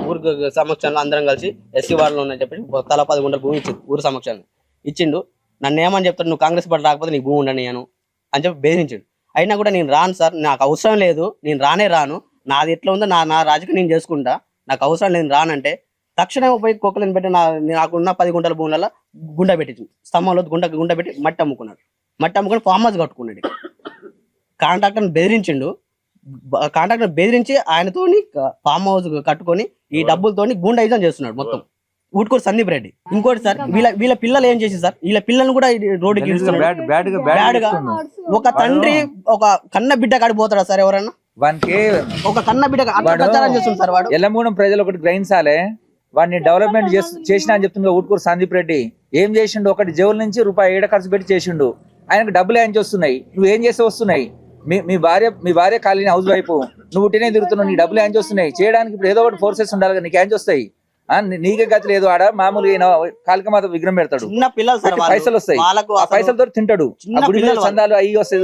ఊరు సమక్షంలో అందరం కలిసి ఎస్సీ వార్డులో ఉన్నాయని చెప్పి తలా 10 గుంటల భూమి ఇచ్చింది. ఊరు సమక్షంలో ఇచ్చిండు. నన్ను ఏమని చెప్తాడు, నువ్వు కాంగ్రెస్ పార్టీ రాకపోతే నీకు భూమి ఉండని అని చెప్పి బెదిరించాడు. అయినా కూడా నేను రాను సార్, నాకు అవసరం లేదు, నేను రాను, నాది ఎట్లా ఉందో నా రాజకీయం నేను చేసుకుంటా, నాకు అవసరం లేదు, నేను రానంటే తక్షణమే పోయి కుక్కలను పెట్టి నాకున్న 10 గుంటల భూములలో గుండ పెట్టించింది. స్తంభంలో గుండ పెట్టి మట్టి అమ్ముకొని ఫామ్ హౌస్ కట్టుకున్నాడు. కాంట్రాక్టర్ని బెదిరించి ఆయనతోని ఫామ్ హౌస్ కట్టుకొని ఈ డబ్బులతోని గుండాయిజం చేస్తున్నాడు మొత్తం. ఊటుకూరు సందీప్ రెడ్డి. ఇంకోటి సార్, వీళ్ళ పిల్లలు ఏం చేసి సార్, వీళ్ళ పిల్లల్ని కూడా రోడ్డుకి బ్యాడ్గా. ఒక తండ్రి ఒక కన్న బిడ్డ కాడికి పోతాడా సార్ ఎవరన్నా? వానికి ఒక కన్న బిడ్డ ప్రచారం చేస్తుంది సార్. వాడు ఎల్లమూడెం ప్రజలు ఒకటి గ్రహించాలే, వాడిని డెవలప్మెంట్ చేసినా అని చెప్తుంది ఊటుకూరు సందీప్ రెడ్డి. ఏం చేసిండు, ఒకటి జేబుల నుంచి ₹1 ఖర్చు పెట్టి చేసిండు. ఆయనకు డబ్బులు ఏం వస్తున్నాయి, నువ్వు ఏం చేస్తే వస్తున్నాయి? మీ భార్య కాలిన హౌస్ వైఫ్, నువ్వు ఉట్టినే తిరుగుతున్నావు, నీ డబ్బులు ఏం వస్తున్నాయి? చేయడానికి ఇప్పుడు ఏదో ఒకటి ఫోర్సెస్ ఉండాలి కదా, నీకు ఏం వస్తాయి? నీకే గతి లేదు. ఆడ మామూలుగా కాళిక మాత విగ్రహం పెడతాడు, చిన్న పిల్లలు సార్, పైసలు వస్తాయి, ఆ పైసలతో తింటాడు, చందాలు అవి వస్తాయి.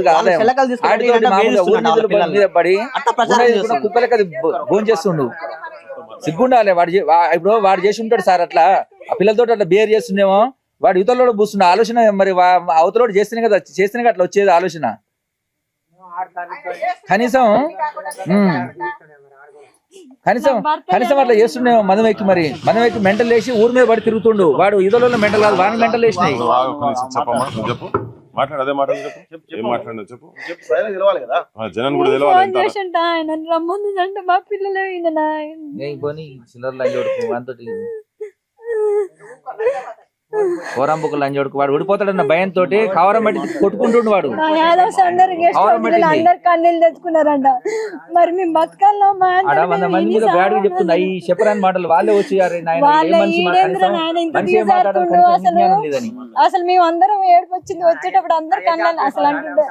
మీద పడి కుక్కలకి అది భోజనం చేస్తుండు. సిగ్గుండాలి ఇప్పుడు వాడు చేసి ఉంటాడు సార్. అట్లా ఆ పిల్లలతో అట్లా బిహేవ్ చేస్తుండేమో, వాడు యువతలో పూస్తున్న ఆలోచన మరి అవతలోడు చేస్తేనే కదా అట్లా వచ్చేది ఆలోచన. కనీసం అట్లా చేస్తుండేమో. మదమెక్కి మెంటల్ వేసి ఊరి మీద పడి తిరుగుతుండు. వాడు ఇదోలో మెంటల్ కాదు, వాడిని మెంటల్ వేసినాయి. మాట్లాడు, ఏం మాట్లాడినా చెప్పు. తెలవాలి కదా, జనం కూడా తెలవాలి. మా పిల్లలు కోరంబుకు లంజోడుకు వాడు ఓడిపోతాడన్న భయంతో కవరం బట్టి కొట్టుకుంటుండు. వాడు అందరు కన్నీళ్ళు తెచ్చుకున్నారంట. మరి మేము బతకాల 100 మంది మీద బ్యాడ్గా చెప్తున్నా ఈ చెప్పరాని మాటలు. వాళ్ళే వచ్చి అసలు మేము అందరం ఏడుపు వచ్చింది. వచ్చేటప్పుడు అందరు కన్నాలి అసలు అంటుండే.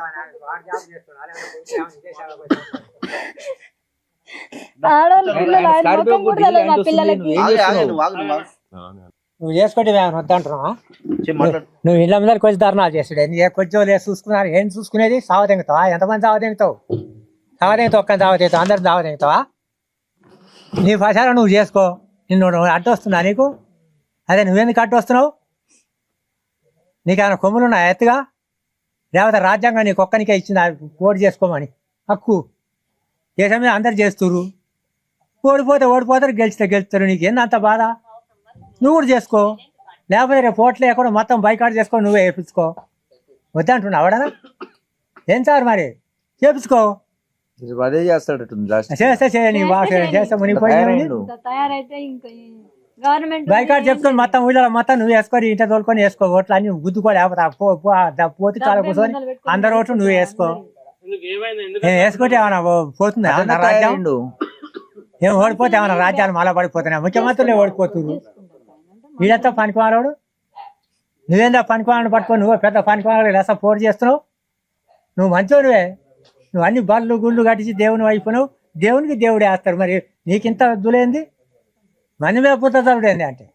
ఆడవాళ్ళు పిల్లలు ఆయన స్కార్పియో ముఖం కూడా గుడ్డి తెలియదు మా ఆయన పిల్లలకి వస్తుంది, ఏం ఆగు, ఆగు, చేస్తున్నావు? నువ్వు ఆగు, నువ్వు ఆగు. నువ్వు చేసుకుంటే మేము వద్దంటున్నావా? మాట్లాడు. నువ్వు ఇళ్ళ మీద కొంచెం ధర్నాలు చేస్తాడు కొంచెం లేదు చూసుకున్నారు. ఏం చూసుకునేది? సావ తెంగుతావా? ఎంతమంది సావ తెంగుతావు? సావ తెంగుతావు, ఒక్కని సావ తెంగుతావు, అందరిని సావ తెంగుతావా? నీ ప్రచారం నువ్వు చేసుకో. నిన్ను అడ్డు వస్తుందా నీకు? అదే నువ్వెందుకు అడ్డు వస్తున్నావు? నీకేమైనా కొమ్ములు ఉన్నాయా ఎత్తుగా? లేకపోతే రాజ్యాంగం నీకు ఒక్కనికే ఇచ్చింది ఓటు చేసుకోమని హక్కు? దేశం మీద అందరు చేస్తున్నారు. ఓడిపోతారు, గెలుస్తారు. నీకు ఏందంత బాధ? నువ్వు కూడా చేసుకో. లేకపోతే రేపు ఓట్లు లేకుండా మొత్తం బైకాట్ చేసుకో, నువ్వే వేయించుకో. వద్దంటున్నావు అవడనా? ఏం సార్ మరి చేపించుకో. అదే చేస్తాడట్టుంది లాస్ట్. చేస్తే నీ చేస్తే మునిగిపోయింది. తయారైతే ఇంకా గవర్నమెంట్ బైకాట్ చెప్పుకొని మొత్తం ఊళ్ళో మొత్తం నువ్వు వేసుకొని ఇంట తోలుకొని వేసుకో. ఓట్లు అన్ని గుద్దుకో. లేకపోతే పోతే చాలా కూర్చొని అందరు ఓట్లు నువ్వు వేసుకో. వేసుకుంటే ఏమన్నా పోతుందా ఏమన్నా రాజ్యం? ఏం ఓడిపోతే ఏమన్నా రాజ్యాలు మళ్ళా పడిపోతున్నాయి? ముఖ్యమంత్రులే ఓడిపోతున్నారు. వీళ్ళంతా పనికిమాలోడు. నువ్వేందా పనికిమాలను పట్టుకొని నువ్వు పెద్ద పనికిమాలు లేసా పోటీ చేస్తున్నావు? నువ్వు మంచోనివే. నువ్వు అన్ని బళ్ళు గుళ్ళు కట్టించి దేవుని అయిపోయినావు. దేవునికి దేవుడే వేస్తాడు. మరి నీకింత వద్దులేంది? మనీ మీద పుట్టేంది అంటే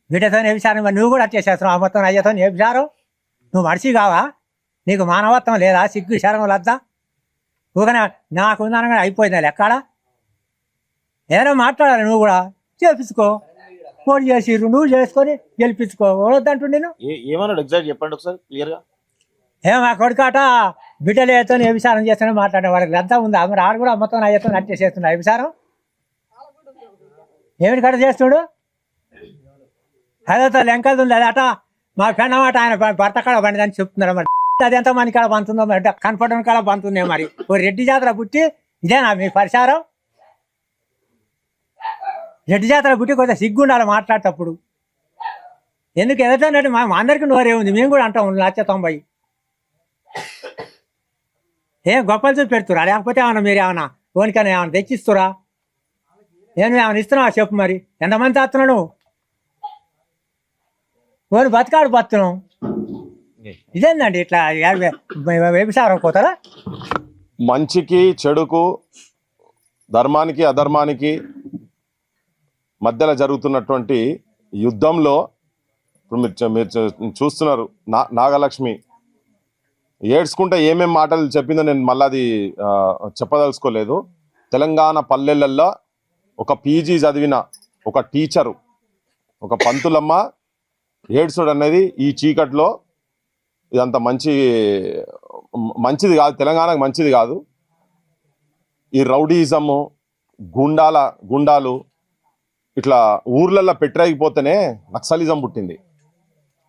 వీటితో వ్యభిచారం. మరి నువ్వు కూడా వచ్చేసేస్తున్నావు. ఆ మొత్తం అయ్యతో వ్యభిచారం. నువ్వు మనిషి కావా? నీకు మానవత్వం లేదా? సిగ్గు శరం లద్దా? ఊకనే నాకు ఉందనగా అయిపోయిందా ఎక్కడ? ఏదైనా మాట్లాడాలి. నువ్వు కూడా చేపించుకో. పోటీ చేసిర్రు, నువ్వు చేసుకొని గెలిపించుకో. వద్దంటుండే ఏమన్నాడు ఎగ్జాక్ట్ చెప్పండి ఒకసారి క్లియర్ గా. మా కొడుకాట బిడ్డలు ఏతో వ్యభిచారం చేస్తానని మాట్లాడే వాళ్ళకి లద్దా ఉందా? మరి ఆడు కూడా మొత్తం అయ్యతో నచ్చేసేస్తున్నా వ్యభిచారం. ఏమిటి కట్ట చేస్తుడు? అదేతో లెంకలు ఉంది. అది అట మా పెన్నమాట ఆయన భర్త కాడ పండిదని చెప్తున్నారు. మరి అది ఎంత మంది కాడ పంతుందో మరి కనపడడం కాడ పంతుందే. మరి ఓ రెడ్డి జాతర పుట్టి ఇదేనా మీ పరిసారం? రెడ్డి జాతర పుట్టి కొంచెం సిగ్గుండాలి మాట్లాడేటప్పుడు. ఎందుకు ఎదుటన్నట్టు మా అందరికీ నోరే ఉంది. మేము కూడా అంటాం 1,90,000. ఏం గొప్పలు చూసి పెడుతురా? లేకపోతే ఏమన్నా మీరు ఏమన్నా ఓనికైనా ఏమన్నా తెచ్చిస్తురా? నేను ఏమైనా ఇస్తున్నావా చెప్పు. మరి ఎంతమంది చేస్తున్నావు? ఓని బతకాడు బతున్నావు. ఇదేందండి ఇట్లా వ్యభిచారం పోతారా? మంచికి చెడుకు, ధర్మానికి అధర్మానికి మధ్యలో జరుగుతున్నటువంటి యుద్ధంలో ఇప్పుడు మీరు చూస్తున్నారు. నాగలక్ష్మి ఏడ్చుకుంటే ఏమేం మాటలు చెప్పిందో నేను మళ్ళీ అది చెప్పదలుచుకోలేదు. తెలంగాణ పల్లెలల్లో ఒక పీజీ చదివిన ఒక టీచరు, ఒక పంతులమ్మ ఏడ్చుడు అనేది ఈ చీకట్లో ఇదంత మంచిది కాదు. తెలంగాణకు మంచిది కాదు. ఈ రౌడీజము, గుండాలు ఇట్లా ఊర్లల్లో పెట్టరేగిపోతేనే నక్సలిజం పుట్టింది,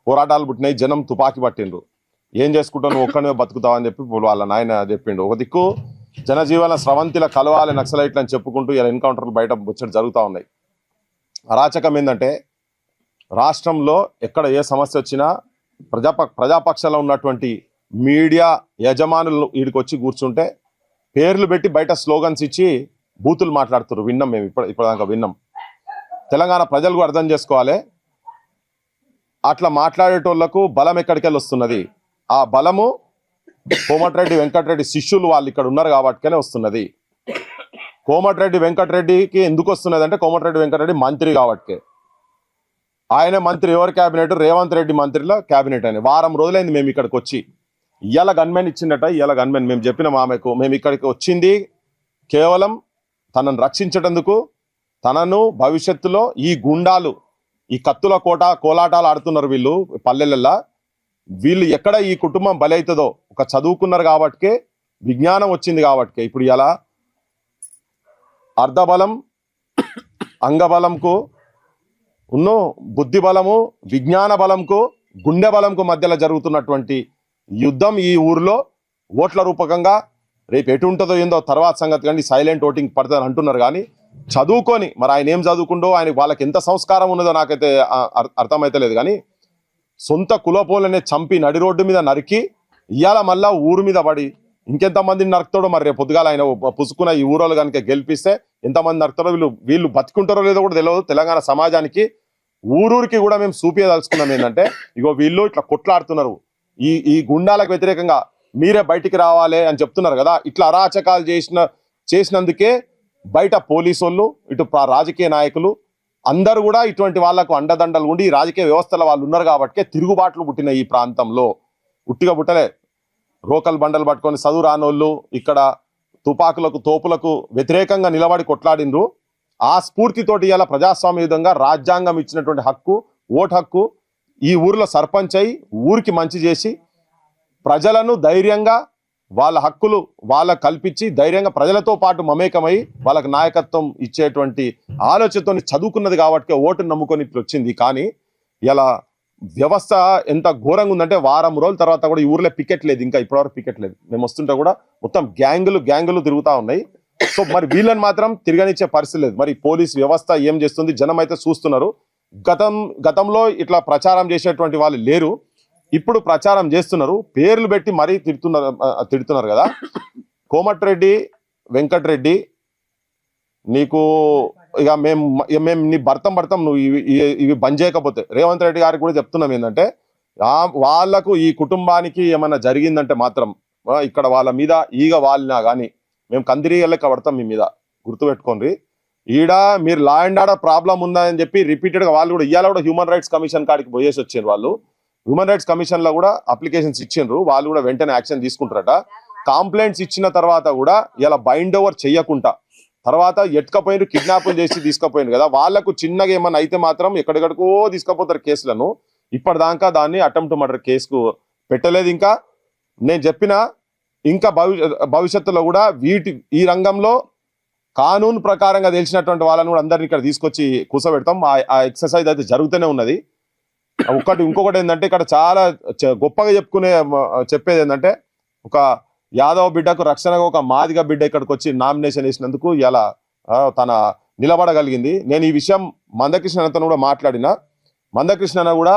పోరాటాలు పుట్టినాయి, జనం తుపాకీ పట్టిండ్రు. ఏం చేసుకుంటావు నువ్వు ఒక్కనే బతుకుతావు అని చెప్పి వాళ్ళ నాయన చెప్పిండు. ఒక దిక్కు జనజీవన స్రవంతిల కలవాలి నక్సలైట్లు అని చెప్పుకుంటూ ఇలా ఎన్కౌంటర్లు బయట ముచ్చట జరుగుతూ ఉన్నాయి. అరాచకం ఏంటంటే రాష్ట్రంలో ఎక్కడ ఏ సమస్య వచ్చినా ప్రజాపక్షంలో ఉన్నటువంటి మీడియా యజమానులు వీడికి వచ్చి కూర్చుంటే పేర్లు పెట్టి బయట స్లోగన్స్ ఇచ్చి బూతులు మాట్లాడుతున్నారు. విన్నాం మేము ఇప్పటిదాకా విన్నాం. తెలంగాణ ప్రజలకు అర్థం చేసుకోవాలి, అట్లా మాట్లాడేటోళ్లకు బలం ఎక్కడికెళ్ళి వస్తున్నది. ఆ బలము కోమటిరెడ్డి వెంకటరెడ్డి శిష్యులు వాళ్ళు ఇక్కడ ఉన్నారు కాబట్టినే వస్తున్నది. కోమటిరెడ్డి వెంకటరెడ్డికి ఎందుకు వస్తున్నది అంటే కోమటిరెడ్డి వెంకటరెడ్డి మంత్రి కాబట్టికే. ఆయన మంత్రి ఎవరి క్యాబినెట్? రేవంత్ రెడ్డి మంత్రిలో క్యాబినెట్ అని. వారం రోజులైంది మేము ఇక్కడికి వచ్చి. ఇవాళ గన్మెన్ ఇచ్చిందట. ఇవాళ గన్మెన్ మేము చెప్పిన ఆమెకు మేము ఇక్కడికి వచ్చింది కేవలం తనను రక్షించేటందుకు. తనను భవిష్యత్తులో ఈ గుండాలు, ఈ కత్తుల కోలాటాలు ఆడుతున్నారు వీళ్ళు పల్లెలల్లో. వీళ్ళు ఎక్కడ ఈ కుటుంబం బలి అవుతుందో ఒక చదువుకున్నారు కాబట్టికే, విజ్ఞానం వచ్చింది కాబట్టికే ఇప్పుడు ఇలా అర్ధబలం అంగబలంకు బుద్ధి బలము విజ్ఞాన బలంకు గుండె బలంకు మధ్యలో జరుగుతున్నటువంటి యుద్ధం ఈ ఊర్లో ఓట్ల రూపకంగా రేపు ఎటు ఉంటుందో ఏందో తర్వాత సంగతి. కానీ సైలెంట్ ఓటింగ్ పడుతుంది అంటున్నారు. కానీ చదువుకొని మరి ఆయన ఏం చదువుకుండో, ఆయన వాళ్ళకి ఎంత సంస్కారం ఉన్నదో నాకైతే అర్థమైతే లేదు. కానీ సొంత కులపోలనే చంపి నడి రోడ్డు మీద నరికి ఇవాళ మళ్ళా ఊరు మీద పడి ఇంకెంతమందిని నరుకుతాడో మరి. రేపు పొద్దుగాల ఆయన పుసుకున్న ఈ ఊరోళ్ళు కనుక గెలిపిస్తే ఎంతమంది నరుకుతారో, వీళ్ళు బతుకుంటారో లేదో కూడా తెలియదు. తెలంగాణ సమాజానికి ఊరూరికి కూడా మేము చూపించదలుచుకున్నాం ఏంటంటే ఇగో వీళ్ళు ఇట్లా కొట్లాడుతున్నారు, ఈ గుండాలకు వ్యతిరేకంగా మీరే బయటికి రావాలి అని చెప్తున్నారు కదా. ఇట్లా అరాచకాలు చేసినందుకే బయట పోలీసు వాళ్ళు, ఇటు రాజకీయ నాయకులు అందరూ కూడా ఇటువంటి వాళ్లకు అండదండలు ఉండి ఈ రాజకీయ వ్యవస్థల వాళ్ళు ఉన్నారు కాబట్టి తిరుగుబాట్లు పుట్టిన ఈ ప్రాంతంలో. ఉట్టిగా పుట్టలే. రోకల్ బండలు పట్టుకొని చదువు రానోళ్ళు ఇక్కడ తుపాకులకు తోపులకు వ్యతిరేకంగా నిలబడి కొట్లాడినరు. ఆ స్ఫూర్తితోటి ఇలా ప్రజాస్వామ్య విధంగా రాజ్యాంగం ఇచ్చినటువంటి హక్కు, ఓటు హక్కు ఈ ఊరిలో సర్పంచ్ అయి ఊరికి మంచి చేసి ప్రజలను ధైర్యంగా వాళ్ళ హక్కులు వాళ్ళకు కల్పించి ధైర్యంగా ప్రజలతో పాటు మమేకమై వాళ్ళకి నాయకత్వం ఇచ్చేటువంటి ఆలోచనతో చదువుకున్నది కాబట్టి ఓటును నమ్ముకొని ఇట్లా వచ్చింది. కానీ ఇలా వ్యవస్థ ఎంత ఘోరంగా ఉందంటే వారం రోజుల తర్వాత కూడా ఈ ఊర్లో పికెట్ లేదు, ఇంకా ఇప్పటివరకు పికెట్ లేదు. మేము వస్తుంటే కూడా మొత్తం గ్యాంగులు తిరుగుతూ ఉన్నాయి. సో మరి వీళ్ళని మాత్రం తిరగనిచ్చే పరిస్థితి లేదు. మరి పోలీస్ వ్యవస్థ ఏం చేస్తుంది జనం అయితే చూస్తున్నారు. గతంలో ఇట్లా ప్రచారం చేసేటువంటి వాళ్ళు లేరు, ఇప్పుడు ప్రచారం చేస్తున్నారు. పేర్లు పెట్టి మరీ తిడుతున్నారు కదా. కోమటిరెడ్డి వెంకటరెడ్డి నీకు ఇక మేము నీ భర్తం నువ్వు ఇవి బంద్ చేయకపోతే రేవంత్ రెడ్డి గారికి కూడా చెప్తున్నాం ఏంటంటే వాళ్లకు ఈ కుటుంబానికి ఏమన్నా జరిగిందంటే మాత్రం ఇక్కడ వాళ్ళ మీద ఈగ వాలినా కానీ మేము కందిరీగలెక్క పడతాం మీ మీద, గుర్తుపెట్టుకోండి. ఈడ మీరు లా అండ్ ఆర్డర్ ప్రాబ్లం ఉందని చెప్పి రిపీటెడ్గా వాళ్ళు కూడా ఇవాళ కూడా హ్యూమన్ రైట్స్ కమిషన్ కాడికి పోయేసి వచ్చారు. వాళ్ళు హ్యూమన్ రైట్స్ కమిషన్ లో కూడా అప్లికేషన్స్ ఇచ్చిండ్రు, వాళ్ళు కూడా వెంటనే యాక్షన్ తీసుకుంటారట. కంప్లైంట్స్ ఇచ్చిన తర్వాత కూడా ఇలా బైండ్ ఓవర్ చెయ్యకుండా తర్వాత ఎట్టుకపోయినారు, కిడ్నాపులు చేసి తీసుకుపోయినారు కదా. వాళ్ళకు చిన్నగా ఏమన్నా అయితే మాత్రం ఎక్కడెక్కడికో తీసుకుపోతారు కేసులను. ఇప్పటిదాకా దాన్ని అటెంప్ట్ మర్డర్ కేసుకు పెట్టలేదు. ఇంకా నేను చెప్పిన ఇంకా భవిష్యత్తులో కూడా ఈ రంగంలో కానూన్ ప్రకారంగా తెలిసినటువంటి వాళ్ళని కూడా అందరినీ ఇక్కడ తీసుకొచ్చి కూర్చోబెడతాం. ఆ ఎక్సర్సైజ్ అయితే జరుగుతూనే ఉన్నది. ఇంకొకటి ఏంటంటే ఇక్కడ చాలా గొప్పగా చెప్పేది ఏంటంటే ఒక యాదవ్ బిడ్డకు రక్షణగా ఒక మాదిగ బిడ్డ ఇక్కడికి వచ్చి నామినేషన్ వేసినందుకు ఇలా తన నిలబడగలిగింది. నేను ఈ విషయం మందకృష్ణతో కూడా మాట్లాడిన. మందకృష్ణ కూడా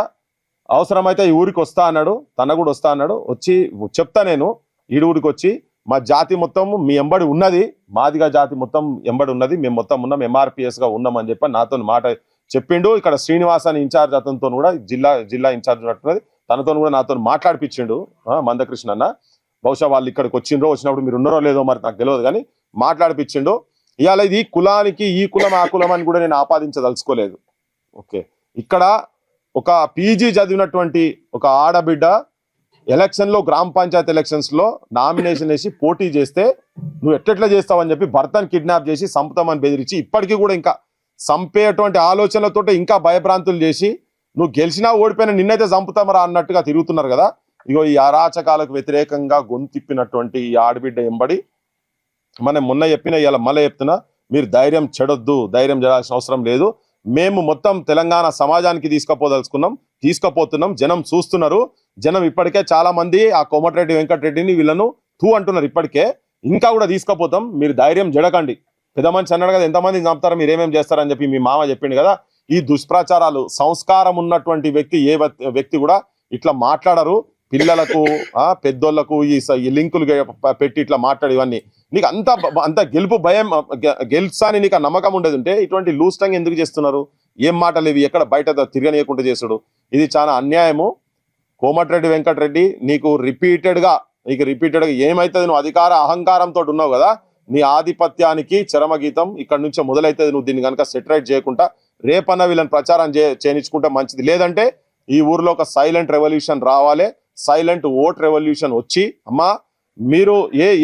అవసరమైతే ఈ ఊరికి వస్తా అన్నాడు, తన కూడా వస్తా అన్నాడు. వచ్చి చెప్తా నేను ఈ ఊరికి వచ్చి మా జాతి మొత్తం మీ ఎంబడి ఉన్నది, మాదిగ జాతి మొత్తం ఎంబడి ఉన్నది, మేము మొత్తం ఉన్నాం, MRPS గా ఉన్నామని చెప్పి నాతో మాట చెప్పిండు. ఇక్కడ శ్రీనివాస్ అని ఇన్ఛార్జ్ అతనితో కూడా జిల్లా ఇన్ఛార్జ్ ఉన్నట్టున్నది, తనతో కూడా నాతో మాట్లాడిపించిండు మందకృష్ణ అన్న. బహుశా వాళ్ళు ఇక్కడికి వచ్చినప్పుడు మీరు ఉన్నారో లేదో మరి నాకు తెలియదు, కానీ మాట్లాడిపించిండు. ఇవాళ ఇది కులానికి ఈ కులం ఆ కులం అని కూడా నేను ఆపాదించదలుచుకోలేదు. ఓకే, ఇక్కడ ఒక PG చదివినటువంటి ఒక ఆడబిడ్డ ఎలక్షన్ లో గ్రామ పంచాయతీ ఎలక్షన్స్ లో నామినేషన్ వేసి పోటీ చేస్తే నువ్వు ఎట్లా చేస్తావని చెప్పి భర్తను కిడ్నాప్ చేసి సంపుతామని బెదిరించి ఇప్పటికీ కూడా ఇంకా చంపేటువంటి ఆలోచనలతో ఇంకా భయభ్రాంతులు చేసి నువ్వు గెలిచినా ఓడిపోయినా నిన్నైతే చంపుతామరా అన్నట్టుగా తిరుగుతున్నారు కదా. ఇగో ఈ అరాచకాలకు వ్యతిరేకంగా గొంతిప్పినటువంటి ఈ ఆడబిడ్డ ఎంబడి మనం మొన్న చెప్పిన ఇలా మళ్ళీ చెప్తున్నా, మీరు ధైర్యం చెడాల్సిన అవసరం లేదు. మేము మొత్తం తెలంగాణ సమాజానికి తీసుకుపోతున్నాం. జనం చూస్తున్నారు. జనం ఇప్పటికే చాలా మంది ఆ కోమటిరెడ్డి వెంకటరెడ్డిని వీళ్ళను అంటున్నారు. ఇప్పటికే ఇంకా కూడా తీసుకుపోతాం, మీరు ధైర్యం జడకండి. పెద్ద మనిషి అన్నాడు కదా, ఎంతమంది చంపుతారో మీరు ఏమేమి చేస్తారని చెప్పి మీ మామ చెప్పిండు కదా. ఈ దుష్ప్రచారాలు, సంస్కారం ఉన్నటువంటి వ్యక్తి కూడా ఇట్లా మాట్లాడరు. పిల్లలకు పెద్దోళ్లకు ఈ లింకులు పెట్టి ఇట్లా మాట్లాడు, ఇవన్నీ నీకు అంత గెలుపు భయం గెలుస్తాని నీకు నమ్మకం ఉండేది ఉంటే ఇటువంటి లూజ్ టంగ్ ఎందుకు చేస్తున్నారు? ఏం మాటలు ఇవి? ఎక్కడ బయట తిరగనీయకుండా చేసుడు ఇది చాలా అన్యాయము. కోమటిరెడ్డి వెంకటరెడ్డి నీకు రిపీటెడ్ గా ఏమైతుంది? నువ్వు అధికార అహంకారంతో ఉన్నావు కదా, నీ ఆధిపత్యానికి చరమగీతం ఇక్కడ నుంచే మొదలైతుంది. నువ్వు దీన్ని కనుక సెటరైట్ చేయకుండా రేపన్న వీళ్ళని ప్రచారం చేయించుకుంటే మంచిది. లేదంటే ఈ ఊర్లో ఒక సైలెంట్ రెవల్యూషన్ రావాలి, సైలెంట్ ఓట్ రెవల్యూషన్ వచ్చి అమ్మా మీరు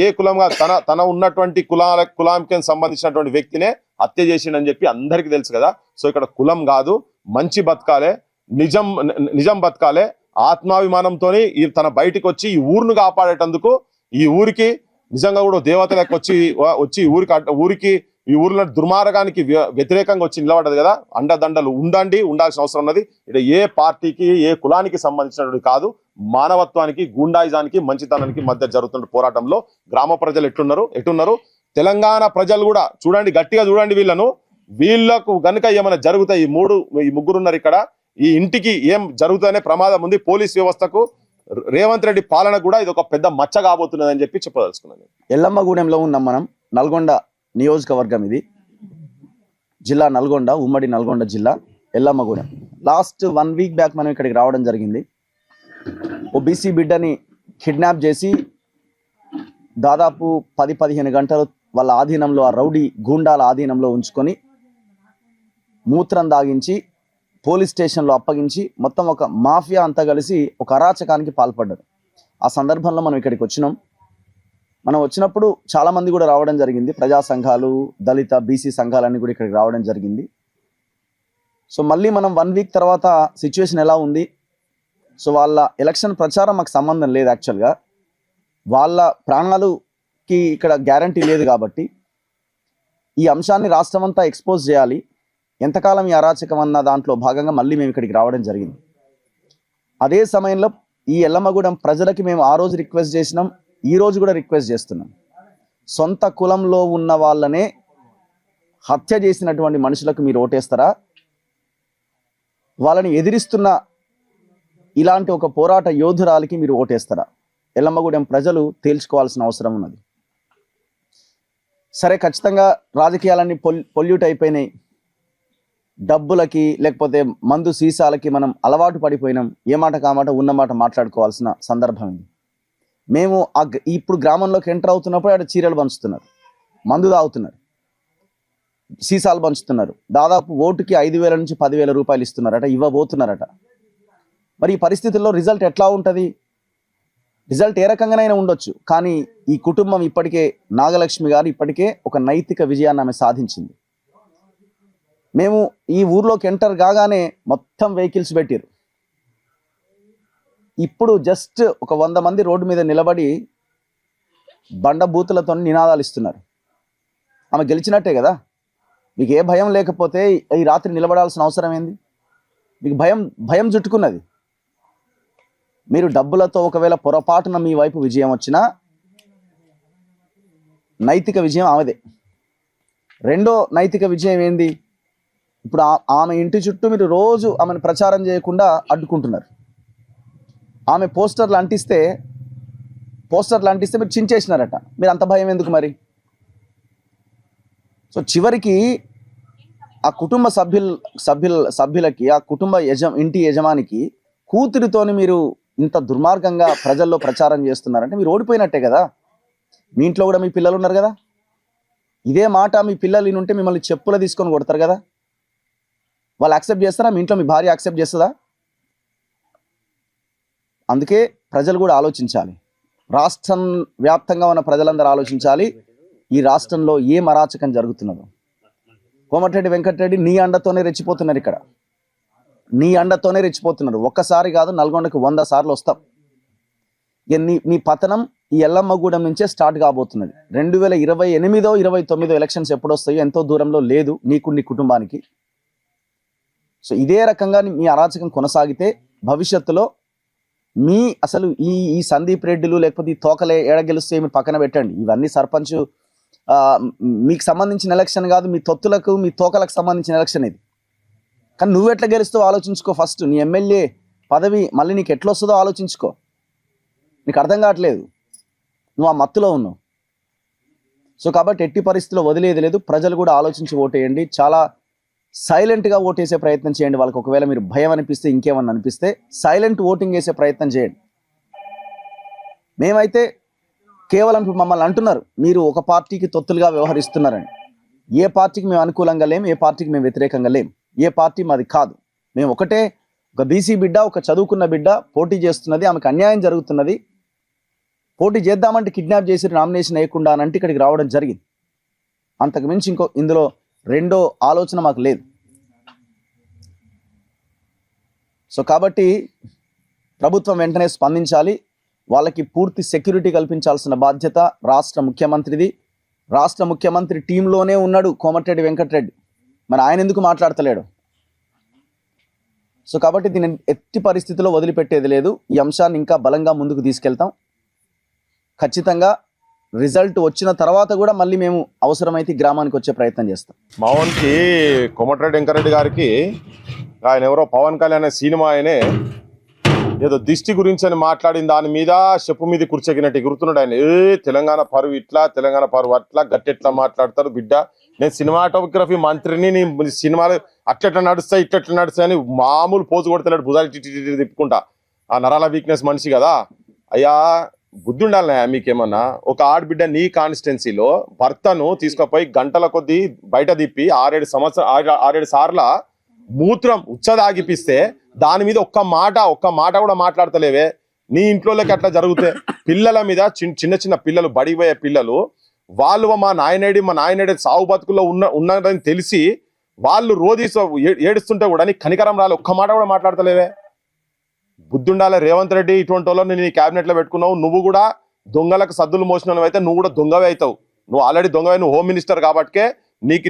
ఏ కులంగా తన ఉన్నటువంటి కులానికి సంబంధించినటువంటి వ్యక్తినే హత్య చేసిండని చెప్పి అందరికీ తెలుసు కదా. సో ఇక్కడ కులం కాదు, మంచి బతకాలే, నిజం బతకాలే, ఆత్మాభిమానంతో తన బయటికి వచ్చి ఈ ఊరును కాపాడేటందుకు ఈ ఊరికి నిజంగా కూడా దేవతలకు వచ్చి ఊరికి ఈ ఊర్లో దుర్మార్గానికి వ్యతిరేకంగా వచ్చి నిలబడ్డది కదా. అండదండలు ఉండాల్సిన అవసరం ఉన్నది. ఇక్కడ ఏ పార్టీకి ఏ కులానికి సంబంధించినటువంటి కాదు, మానవత్వానికి, గూండాయిజానికి, మంచితనానికి మధ్య జరుగుతున్న పోరాటంలో గ్రామ ప్రజలు ఎట్టున్నారు. తెలంగాణ ప్రజలు కూడా చూడండి, గట్టిగా చూడండి. వీళ్ళకు గనుక ఏమైనా జరుగుతాయి, ఈ ముగ్గురు ఉన్నారు ఇక్కడ, ఈ ఇంటికి ఏం జరుగుతుందనే ప్రమాదం ఉంది. పోలీస్ వ్యవస్థకు, రేవంత్ రెడ్డి పాలన కూడా ఇది ఒక పెద్ద మచ్చ కాబోతున్నది అని చెప్పి చెప్పదలుచుకున్నాను. ఎల్లమ్మగూడెంలో ఉన్నాం మనం. నల్గొండ నియోజకవర్గం, ఇది జిల్లా నల్గొండ, ఉమ్మడి నల్గొండ జిల్లా ఎల్లమ్మగూడెం. లాస్ట్ 1 వీక్ బ్యాక్ మనం ఇక్కడికి రావడం జరిగింది. ఓబీసీ బిడ్డని కిడ్నాప్ చేసి దాదాపు 10-15 గంటలు వాళ్ళ ఆధీనంలో, ఆ రౌడీ గూండాల ఆధీనంలో ఉంచుకొని మూత్రం దాగించి పోలీస్ స్టేషన్లో అప్పగించి మొత్తం ఒక మాఫియా అంతా కలిసి ఒక అరాచకానికి పాల్పడ్డారు. ఆ సందర్భంలో మనం ఇక్కడికి వచ్చినాం. మనం వచ్చినప్పుడు చాలామంది కూడా రావడం జరిగింది. ప్రజా సంఘాలు, దళిత బీసీ సంఘాలన్నీ కూడా ఇక్కడికి రావడం జరిగింది. సో మళ్ళీ మనం 1 వీక్ తర్వాత సిచ్యువేషన్ ఎలా ఉంది, సో వాళ్ళ ఎలక్షన్ ప్రచారం మాకు సంబంధం లేదు. యాక్చువల్గా వాళ్ళ ప్రాణాలుకి ఇక్కడ గ్యారంటీ లేదు కాబట్టి ఈ అంశాన్ని రాష్ట్రం అంతా ఎక్స్పోజ్ చేయాలి. ఎంతకాలం ఈ అరాచకం అన్న దాంట్లో భాగంగా మళ్ళీ మేము ఇక్కడికి రావడం జరిగింది. అదే సమయంలో ఈ ఎల్లమ్మగూడెం ప్రజలకి మేము ఆ రోజు రిక్వెస్ట్ చేసినాం, ఈ రోజు కూడా రిక్వెస్ట్ చేస్తున్నాం. సొంత కులంలో ఉన్న వాళ్ళనే హత్య చేసినటువంటి మనుషులకు మీరు ఓటేస్తారా? వాళ్ళని ఎదిరిస్తున్న ఇలాంటి ఒక పోరాట యోధురాలికి మీరు ఓటేస్తారా? ఎల్లమ్మగూడెం ప్రజలు తేల్చుకోవాల్సిన అవసరం ఉన్నది. సరే, ఖచ్చితంగా రాజకీయాలన్నీ పొల్యూట్ అయిపోయినాయి. డబ్బులకి లేకపోతే మందు సీసాలకి మనం అలవాటు పడిపోయినాం. ఏ మాట కామాట ఉన్నమాట మాట్లాడుకోవాల్సిన సందర్భం ఇది. మేము ఇప్పుడు గ్రామంలోకి ఎంటర్ అవుతున్నప్పుడు అక్కడ చీరలు పంచుతున్నారు, మందు తాగుతున్నారు, సీసాలు పంచుతున్నారు. దాదాపు ఓటుకి 5,000 నుంచి 10,000 రూపాయలు ఇస్తున్నారట, ఇవ్వబోతున్నారట. మరి ఈ పరిస్థితుల్లో రిజల్ట్ ఎట్లా ఉంటుంది? రిజల్ట్ ఏ రకంగానైనా ఉండొచ్చు, కానీ ఈ కుటుంబం ఇప్పటికే, నాగలక్ష్మి గారు ఇప్పటికే ఒక నైతిక విజయాన్ని ఆమె సాధించింది. మేము ఈ ఊర్లోకి ఎంటర్ కాగానే మొత్తం వెహికల్స్ పెట్టారు. ఇప్పుడు జస్ట్ ఒక 100 మంది రోడ్డు మీద నిలబడి బండబూతులతో నినాదాలు ఇస్తున్నారు. ఆమె గెలిచినట్టే కదా. మీకు ఏ భయం లేకపోతే ఈ రాత్రి నిలబడాల్సిన అవసరం ఏంది? మీకు భయం చుట్టుకున్నది. మీరు డబ్బులతో ఒకవేళ పొరపాటున మీ వైపు విజయం వచ్చినా నైతిక విజయం ఆమెదే. రెండో నైతిక విజయం ఏంది? ఇప్పుడు ఆమె ఇంటి చుట్టూ మీరు రోజు ఆమెను ప్రచారం చేయకుండా అడ్డుకుంటున్నారు. ఆమె పోస్టర్లు అంటిస్తే మీరు చించేసినారట. మీరు అంత భయం ఎందుకు మరి? సో చివరికి ఆ కుటుంబ సభ్యులకి, ఆ కుటుంబ ఇంటి యజమానికి కూతురితోని మీరు ఇంత దుర్మార్గంగా ప్రజల్లో ప్రచారం చేస్తున్నారంటే మీరు ఓడిపోయినట్టే కదా. మీ ఇంట్లో కూడా మీ పిల్లలు ఉన్నారు కదా. ఇదే మాట మీ పిల్లలు ఉంటే మిమ్మల్ని చెప్పులు తీసుకొని కొడతారు కదా. వాళ్ళు యాక్సెప్ట్ చేస్తారా? మీ ఇంట్లో మీ భార్య యాక్సెప్ట్ చేస్తుందా? అందుకే ప్రజలు కూడా ఆలోచించాలి. రాష్ట్రం వ్యాప్తంగా ఉన్న ప్రజలందరూ ఆలోచించాలి. ఈ రాష్ట్రంలో ఏం అరాచకం జరుగుతున్నదో. కోమటిరెడ్డి వెంకటరెడ్డి నీ అండతోనే రెచ్చిపోతున్నారు. ఇక్కడ నీ అండతోనే రెచ్చిపోతున్నారు. ఒక్కసారి కాదు, నల్గొండకు 100 సార్లు వస్తాం. ఇక నీ పతనం ఈ ఎల్లమ్మగూడెం నుంచే స్టార్ట్ కాబోతున్నది. 2028, 29 ఎలక్షన్స్ ఎప్పుడు వస్తాయో ఎంతో దూరంలో లేదు నీకు, నీ కుటుంబానికి. సో ఇదే రకంగా మీ అరాచకం కొనసాగితే భవిష్యత్తులో అసలు ఈ సందీప్ రెడ్డిలు లేకపోతే ఈ తోకలే ఎడగెలుస్తే మీరు పక్కన పెట్టండి. ఇవన్నీ సర్పంచ్ మీకు సంబంధించిన ఎలక్షన్ కాదు, మీ తొత్తులకు, మీ తోకలకు సంబంధించిన ఎలక్షన్ ఇది. కానీ నువ్వు ఎట్లా గెలుస్తావో ఆలోచించుకో. ఫస్ట్ నీ ఎమ్మెల్యే పదవి మళ్ళీ నీకు ఎట్లా వస్తుందో ఆలోచించుకో. నీకు అర్థం కావట్లేదు, నువ్వు ఆ మత్తులో ఉన్నావు. సో కాబట్టి ఎట్టి పరిస్థితిలో వదిలేది లేదు. ప్రజలు కూడా ఆలోచించి ఓటేయండి. చాలా సైలెంట్గా ఓటేసే ప్రయత్నం చేయండి. వాళ్ళకి ఒకవేళ మీరు భయం అనిపిస్తే, ఇంకేమన్నా అనిపిస్తే సైలెంట్ ఓటింగ్ వేసే ప్రయత్నం చేయండి. మేమైతే కేవలం ఇప్పుడు మమ్మల్ని అంటున్నారు మీరు ఒక పార్టీకి తొత్తులుగా వ్యవహరిస్తున్నారని. ఏ పార్టీకి మేము అనుకూలంగా లేం, ఏ పార్టీకి మేము వ్యతిరేకంగా లేం. ఏ పార్టీ మాది కాదు. మేము ఒకటే, ఒక బీసీ బిడ్డ, ఒక చదువుకున్న బిడ్డ పోటీ చేస్తున్నది, ఆమెకు అన్యాయం జరుగుతున్నది. పోటీ చేద్దామంటే కిడ్నాప్ చేసి నామినేషన్ వేయకుండా అంటే ఇక్కడికి రావడం జరిగింది. అంతకు మించి ఇందులో రెండో ఆలోచన మాకు లేదు. సో కాబట్టి ప్రభుత్వం వెంటనే స్పందించాలి. వాళ్ళకి పూర్తి సెక్యూరిటీ కల్పించాల్సిన బాధ్యత రాష్ట్ర ముఖ్యమంత్రిది. రాష్ట్ర ముఖ్యమంత్రి టీంలోనే ఉన్నాడు కోమటిరెడ్డి వెంకటరెడ్డి. మరి ఆయన ఎందుకు మాట్లాడతలేడు? సో కాబట్టి దీన్ని ఎట్టి పరిస్థితిలో వదిలిపెట్టేది లేదు. ఈ అంశాన్ని ఇంకా బలంగా ముందుకు తీసుకెళ్తాం. ఖచ్చితంగా రిజల్ట్ వచ్చిన తర్వాత కూడా మళ్ళీ మేము అవసరమైతే గ్రామానికి వచ్చే ప్రయత్నం చేస్తాం. మావన్కి కోమటిరెడ్డి వెంకరెడ్డి గారికి ఆయన ఎవరో పవన్ కళ్యాణ్ సినిమా ఆయనే ఏదో దిష్టి గురించి అని మాట్లాడిన దాని మీద చెప్పు మీద కూర్చోగినట్టు ఎగురుతున్నాడు ఆయన. తెలంగాణ పరువు ఇట్లా, తెలంగాణ పరువు అట్లా, గట్టెట్లా మాట్లాడతారు బిడ్డ, నేను సినిమాటోగ్రఫీ మంత్రిని, నీ సినిమాలు అట్లెట్లా నడుస్తాయి ఇట్లెట్లా నడుస్తాయి అని మామూలు పోజు కొడతలేడు, భుజాలు టిట్టి తిప్పుకుంటా. ఆ నరాల వీక్నెస్ మనిషి కదా. అయ్యా బుద్ధి ఉండాలి మీకేమన్నా. ఒక ఆడబిడ్డ నీ కాన్స్టిట్యున్సీలో భర్తను తీసుకుపోయి గంటల కొద్దీ బయట తిప్పి 6-7 సార్ల మూత్రం ఉచ్చదాగిపిస్తే దాని మీద ఒక్క మాట కూడా మాట్లాడతలేవే. నీ ఇంట్లోకి అట్లా జరుగుతే పిల్లల మీద చిన్న చిన్న పిల్లలు బడిపోయే పిల్లలు వాళ్ళు మా నాయనేడి సాగు బతుకుల్లో ఉన్నదని తెలిసి వాళ్ళు రోజు ఏడుస్తుంటే కూడా నీ కనికరం రాలే, ఒక్క మాట కూడా మాట్లాడతలేవే. బుద్ధి ఉండాలి రేవంత్ రెడ్డి. ఇటువంటి వాళ్ళని నీ క్యాబినెట్ లో పెట్టుకున్నావు. నువ్వు కూడా దొంగలకు సద్దులు మోసినవి అయితే నువ్వు కూడా దొంగవే అవుతావు. నువ్వు ఆల్రెడీ దొంగవే, నువ్వు హోమ్ మినిస్టర్ కాబట్టికే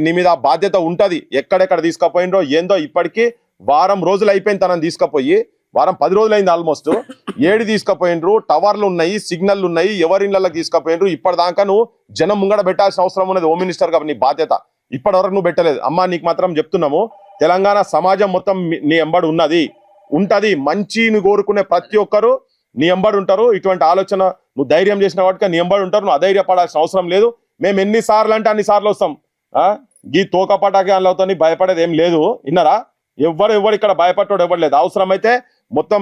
నీ మీద ఆ బాధ్యత ఉంటది. ఎక్కడెక్కడ తీసుకుపోయినరో ఏందో ఇప్పటికీ వారం రోజులు అయిపోయింది తనని తీసుకుపోయి, వారం 10 రోజులు అయింది ఆల్మోస్ట్. 7 తీసుకుపోయినరు, టవర్లు ఉన్నాయి, సిగ్నల్ ఉన్నాయి, ఎవరి ఇళ్ళకి తీసుకుపోయినరు. ఇప్పటిదాకా నువ్వు జనం ముంగడ పెట్టాల్సిన అవసరం ఉన్నది హోమ్ మినిస్టర్ కాబట్టి నీ బాధ్యత. ఇప్పటివరకు నువ్వు పెట్టలేదు. అమ్మా నీకు మాత్రం చెప్తున్నాము, తెలంగాణ సమాజం మొత్తం నీ ఎంబడి ఉంటది. మంచిని కోరుకునే ప్రతి ఒక్కరు నీ ఎంబడి ఉంటారు. ఇటువంటి ఆలోచన నువ్వు ధైర్యం చేసిన వాటికి నీ ఎంబడి ఉంటారు. నువ్వు అధైర్యపడాల్సిన అవసరం లేదు. మేము ఎన్నిసార్లు అంటే అన్నిసార్లు వస్తాం. గీ తోకపాటాకి వాళ్ళతో భయపడేది ఏం లేదు. విన్నారా? ఎవరు ఇక్కడ భయపడ్డాడు ఎవరు లేదు. అవసరమైతే మొత్తం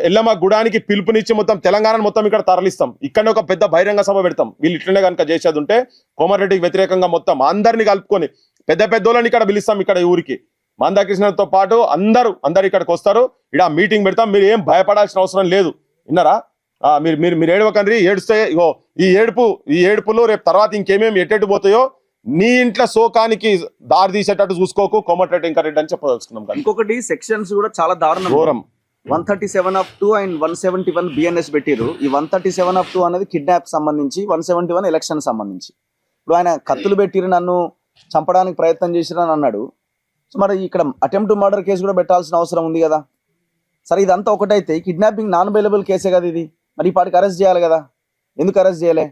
ఎల్లమ్మ గుడానికి పిలుపునిచ్చి మొత్తం తెలంగాణ మొత్తం ఇక్కడ తరలిస్తాం. ఇక్కడనే ఒక పెద్ద బహిరంగ సభ పెడతాం. వీళ్ళు ఇట్లనే కనుక చేసేది ఉంటే కోమటిరెడ్డికి వ్యతిరేకంగా మొత్తం అందరినీ కలుపుకొని పెద్దోళ్ళని ఇక్కడ పిలుస్తాం. ఇక్కడ ఈ ఊరికి మందాకృష్ణతో పాటు అందరు ఇక్కడికి వస్తారు. ఇక్కడ మీటింగ్ పెడతాం. మీరు ఏం భయపడాల్సిన అవసరం లేదు. విన్నారా? మీరు ఏడవకండి. ఏడుస్తే ఈ ఏడుపులు రేపు తర్వాత ఇంకేమేమి ఎట్టెట్టు పోతాయో నీ ఇంట్లో శోకానికి దారి తీసేటట్టు చూసుకోకు. కోమటిరెడ్డి వెంకటరెడ్డి అని చెప్పదలుచుకున్నాం. ఇంకొకటి సెక్షన్స్ కూడా చాలా దారుణం. 137(2) అండ్ 171 బిఎన్ఎస్ పెట్టిరు. ఈ 137(2) అనేది కిడ్నాప్ సంబంధించి, 171 ఎలక్షన్ సంబంధించి. ఇప్పుడు ఆయన కత్తులు పెట్టిరు, నన్ను చంపడానికి ప్రయత్నం చేసిరని అన్నాడు. సో మరి ఇక్కడ అటెంప్ట్ మర్డర్ కేసు కూడా పెట్టాల్సిన అవసరం ఉంది కదా. సరే ఇదంతా ఒకటైతే కిడ్నాపింగ్ నాన్ అవైలబుల్ కేసే కదా ఇది. మరి ఈ పాటికి అరెస్ట్ చేయాలి కదా. ఎందుకు అరెస్ట్ చేయలే?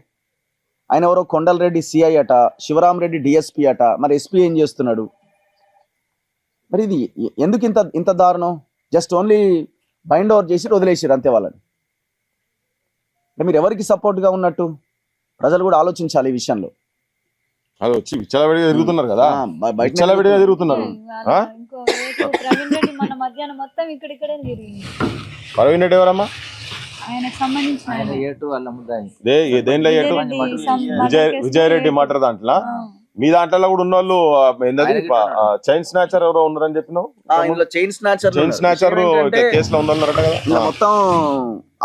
ఆయన ఎవరో కొండల్ రెడ్డి సిఐ అట, శివరాం రెడ్డి డిఎస్పీ అట. మరి ఎస్పీ ఏం చేస్తున్నాడు? మరి ఇది ఎందుకు ఇంత దారుణం? జస్ట్ ఓన్లీ బైండ్ ఓవర్ చేసి వదిలేసారు అంతే వాళ్ళని. మీరు ఎవరికి సపోర్ట్గా ఉన్నట్టు ప్రజలు కూడా ఆలోచించాలి ఈ విషయంలో. అది వచ్చి విచ్చలవిడిగా తిరుగుతున్నారు కదా, విచ్చలవిడిగా తిరుగుతున్నారు. ఇంకో ప్రవీణ్ రెడ్డి మన మధ్యాహ్నం మొత్తం ఇక్కడే తిరిగింది. ప్రవీణ్ రెడ్డి ఎవరమ్మా? ఆయనకు సంబంధించిన దేనిలో విజయరెడ్డి మాట్లాడ దాంట్లో మీ దాంట్లో కూడా ఉన్న వాళ్ళు చైన్ స్నాచర్ ఎవరో ఉన్నారని చెప్పినావు. చైన్ స్నాచర్ కేసులో ఉన్నారట కదా. మొత్తం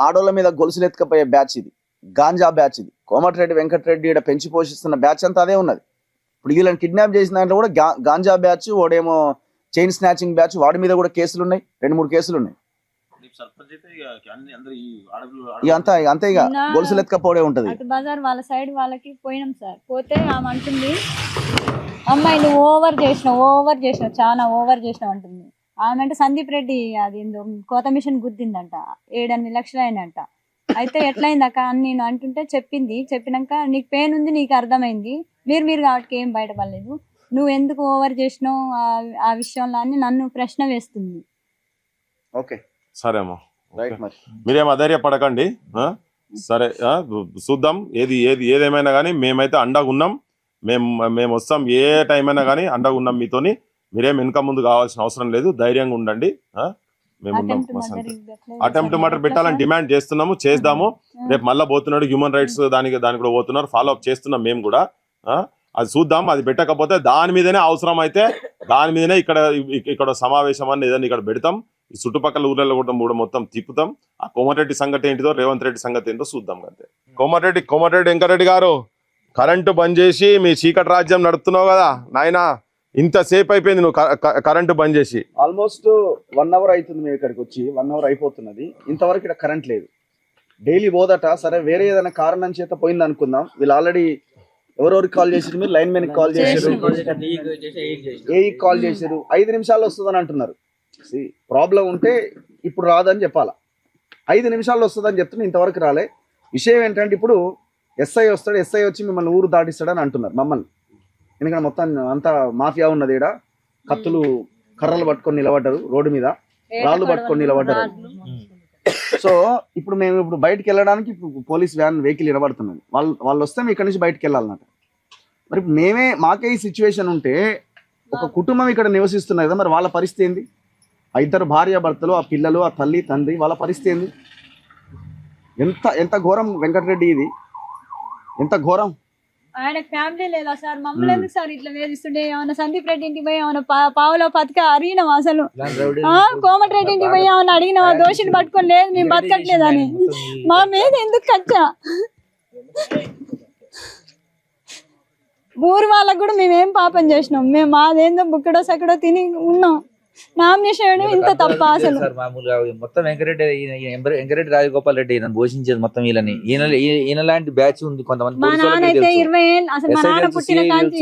ఆడోళ్ళ మీద గొలుసులు ఎత్తుకపోయే బ్యాచ్ ఇది, గాంజా బ్యాచ్ ఇది. కోమటిరెడ్డి వెంకటరెడ్డి ఇక్కడ పెంచి పోషిస్తున్న బ్యాచ్ అంతా అదే ఉన్నది. ఇప్పుడు వీళ్ళని కిడ్నాప్ చేసిన దాంట్లో కూడా గాంజా బ్యాచ్, వాడేమో చైన్ స్నాచింగ్ బ్యాచ్, వాడి మీద కూడా కేసులు ఉన్నాయి. 2-3 కేసులు ఉన్నాయి. అంతే ఇక గొలుసులు ఎత్తుకపోవడే ఉంటది. బజార్ వాళ్ళ సైడ్ వాళ్ళకి పోయినాం సార్. పోతే ఆమె అంటుంది, అమ్మాయి నువ్వు ఓవర్ చేసినావు చాలా ఓవర్ చేసినావు అంటుంది. ఆమె అంటే సందీప్ రెడ్డి అది కోత మిషన్ గుద్దిందంట, 7-8 లక్షలు అయినంట. అయితే ఎట్లయింది అక్క అని నేను అంటుంటే చెప్పినాక నీకు పెయిన్ ఉంది, నీకు అర్థమైంది, మీరు కాబట్టి ఏం బయటపడలేదు, నువ్వు ఎందుకు ఓవర్ చేసినావు ఆ విషయంలో అని నన్ను ప్రశ్న వేస్తుంది. ఓకే సరే అమ్మా, మీరేం అధైర్యపడకండి. సరే చూద్దాం. ఏదేమైనా కానీ మేమైతే అండగా ఉన్నాం. మేము వస్తాం. ఏ టైం అయినా కానీ అండగా ఉన్నాం మీతోని. మీరేం వెనక ముందు కావాల్సిన అవసరం లేదు. ధైర్యంగా ఉండండి. మేము ఉన్నాం. అటెంప్ట్ మర్డర్ పెట్టాలని డిమాండ్ చేద్దాము. రేపు మళ్ళీ పోతున్నాడు హ్యూమన్ రైట్స్ దానికి కూడా పోతున్నారు. ఫాలో అప్ చేస్తున్నాం మేము కూడా. అది చూద్దాం. అది పెట్టకపోతే దాని మీదనే అవసరం అయితే దాని మీదనే ఇక్కడ సమావేశం అని ఏదైనా ఇక్కడ పెడతాం. ఈ చుట్టుపక్కల ఊర్లలో కూడా మొత్తం తిప్పుతాం. ఆ కోమటిరెడ్డి సంగతి ఏంటిదో, రేవంత్ రెడ్డి సంగతి ఏంటో చూద్దాం అంతే. కోమటిరెడ్డి వెంకటరెడ్డి గారు, కరెంటు బంద్ చేసి మీ చీకటి రాజ్యం నడుపుతున్నావు కదా నాయనా. ఇంతసేపు అయిపోయింది నువ్వు కరెంటు బంద్ చేసి. ఆల్మోస్ట్ 1 అవర్ అవుతుంది. మేము ఇక్కడికి వచ్చి 1 అవర్ అయిపోతున్నది. ఇంతవరకు ఇక్కడ కరెంట్ లేదు. డైలీ పోదట. సరే వేరే ఏదైనా కారణం చేత పోయింది అనుకుందాం. వీళ్ళు ఆల్రెడీ ఎవరెవరికి కాల్ చేసారు? మీరు లైన్ మెన్ కాల్ చేశారు, ఏఈకి కాల్ చేశారు. 5 నిమిషాల్లో వస్తుందని అంటున్నారు. ప్రాబ్లం ఉంటే ఇప్పుడు రాదని చెప్పాలా. 5 నిమిషాల్లో వస్తుందని చెప్తున్నా, ఇంతవరకు రాలే. విషయం ఏంటంటే ఇప్పుడు ఎస్ఐ వస్తాడు, ఎస్ఐ వచ్చి మిమ్మల్ని ఊరు దాటిస్తాడని అంటున్నారు మమ్మల్ని. ఎందుకంటే మొత్తం అంతా మాఫియా ఉన్నది. ఇక్కడ కత్తులు కర్రలు పట్టుకొని నిలబడ్డారు, రోడ్డు మీద రాళ్ళు పట్టుకొని నిలబడ్డారు. సో ఇప్పుడు మేము బయటకు వెళ్ళడానికి పోలీస్ వ్యాన్ వెహికల్ నిలబడుతున్నది. వాళ్ళు వస్తే మేము ఇక్కడ నుంచి బయటకు వెళ్ళాలన్నమాట. మరి మాకే ఈ సిచ్యువేషన్ ఉంటే ఒక కుటుంబం ఇక్కడ నివసిస్తున్నారు కదా, మరి వాళ్ళ పరిస్థితి ఏంది? ఆ 2 భార్య భర్తలు, ఆ పిల్లలు, ఆ తల్లి తండ్రి, వాళ్ళ పరిస్థితి ఏంది? ఎంత ఘోరం వెంకటరెడ్డి, ఇది ఎంత ఘోరం. ఆయన ఫ్యామిలీ లేదా సార్? మమ్మల్ని ఎందుకు సార్ ఇట్లా వేధిస్తుండే? ఏమన్నా సందీప్ రెడ్డి ఇంటికి పోయి ఏమన్నా పావులో పతిక అడిగినావా అసలు? కోమటిరెడ్డి ఇంటికి పోయి ఏమన్నా అడిగినావా? దోషిని పట్టుకొని లేదు మేము బతకట్లేదని. మా మీద ఎందుకు కచ్చా? ఊరు వాళ్ళకు కూడా మేమేం పాపం చేసినాం? మేము మాదేందో బుక్కడో సక్కడో తిని ఉన్నాం. నామినేషన్ వేయడం ఇంత తప్ప అసలు? మామూలుగా మొత్తం వెంకరెడ్డి రాజగోపాల్ రెడ్డి ఈయన పోషించేది మొత్తం వీళ్ళని. ఈయన లాంటి బ్యాచ్ ఉంది కొంతమంది. మా నాన్న అయితే 20 ఏళ్ళు అసలు మా నాన్న పుట్టిన కాంతి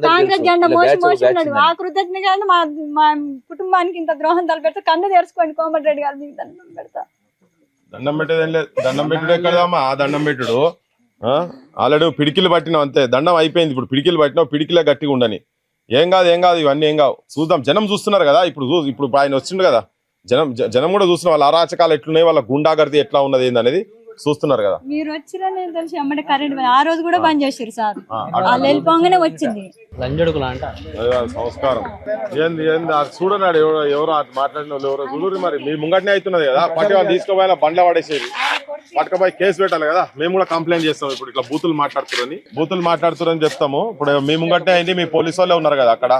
కాంగ్రెస్ జెండా మోసి ఉన్నాడు. ఆ కృతజ్ఞత కాదు మా కుటుంబానికి ఇంత ద్రోహం తలపెడతా. కన్ను తెరుచుకోండి కోమటిరెడ్డి గారు, మీకు దండం పెడతా. దండం పెట్టేదేం లేదు. దండం పెట్టుడు ఎక్కడమ్మా? ఆ దండం పెట్టుడు ఆల్రెడీ పిడికిలు పట్టినావు అంతే. దండం అయిపోయింది. ఇప్పుడు పిడికిలు పట్టినావు, పిడికిలే గట్టిగా ఉండని. ఏం కాదు ఇవన్నీ ఏం కావు. చూద్దాం, జనం చూస్తున్నారు కదా. ఇప్పుడు ఆయన వచ్చిండు కదా, జనం కూడా చూస్తున్నారు. వాళ్ళ అరాచకాలు ఎట్లున్నాయి, వాళ్ళ గుండాగర్ది ఎట్లా ఉన్నది ఏందనేది చూస్తున్నారు కదా. మీరు వచ్చిరని తెలిసి అమ్మటే కరెంట్ ఆ రోజు కూడా బంద్ చేసారు సార్. వాళ్ళు వెళ్ళిపోగానే వచ్చింది. సంస్కారం ఏంది చూడనాడు. ఎవరో మాట్లాడిన వాళ్ళు ఎవరో చూడరు. మరి మీ ముంగటనే అవుతున్నది కదా. పట్టి వాళ్ళు తీసుకోపోయిన బండ్ల పడేసేది, పట్టుకపోయి కేసు పెట్టాలి కదా. మేము కూడా కంప్లైంట్ చేస్తాం. ఇప్పుడు ఇట్లా బూతులు మాట్లాడుతురని చెప్తాము. ఇప్పుడు మీ ముంగటనే అయింది. మీ పోలీసు వాళ్ళే ఉన్నారు కదా అక్కడ.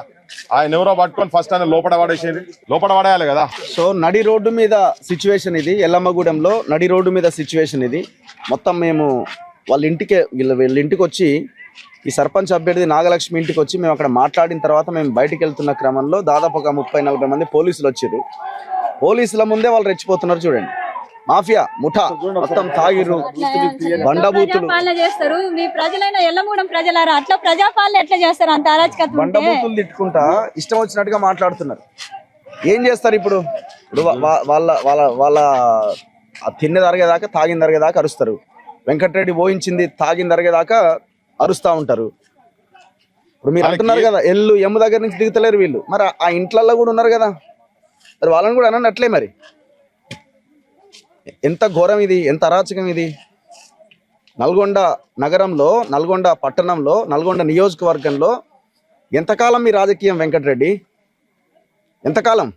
ఆయన ఎవరో పట్టుకొని ఫస్ట్ ఆయన లోపల పడేయాలి కదా. సో నడి రోడ్డు మీద సిచ్యువేషన్ ఇది, ఎల్లమ్మగూడెంలో నడి రోడ్డు మీద సిచ్యువేషన్ ఇది. మొత్తం మేము వీళ్ళ ఇంటికి వచ్చి, ఈ సర్పంచ్ అభ్యర్థి నాగలక్ష్మి ఇంటికి వచ్చి మేము అక్కడ మాట్లాడిన తర్వాత మేము బయటికి వెళ్తున్న క్రమంలో దాదాపు ఒక 30-40 మంది పోలీసులు వచ్చారు. పోలీసుల ముందే వాళ్ళు రెచ్చిపోతున్నారు. చూడండి, మాఫియా ముఠా మొత్తం తాగిర్రు, బండబూతులు చేస్తారు. మీ ప్రజలైన ఎల్లమూడెం ప్రజలారా అట్లా ప్రజాపాలన ఎట్లా చేస్తారు? అంత అరాచకత్వం. బండబూతులు తిట్టుకుంటా ఇష్టం వచ్చినట్టుగా మాట్లాడుతున్నారు. ఏం చేస్తారు ఇప్పుడు? వాళ్ళ తిన్న తరగేదాకా తాగిన తరగేదాకా అరుస్తారు. వెంకటరెడ్డి పోయించింది తాగిన తరగేదాకా అరుస్తూ ఉంటారు. ఇప్పుడు మీరు అంటున్నారు కదా ఎమ్ము దగ్గర నుంచి దిగుతలేరు వీళ్ళు. మరి ఆ ఇంట్లల్లో కూడా ఉన్నారు కదా, మరి వాళ్ళని కూడా అనండి అట్లే. మరి ఎంత ఘోరం ఇది, ఎంత అరాచకం ఇది. నల్గొండ నగరంలో, నల్గొండ పట్టణంలో, నల్గొండ నియోజకవర్గంలో ఎంతకాలం మీ రాజకీయం వెంకటరెడ్డి? ఎంతకాలం?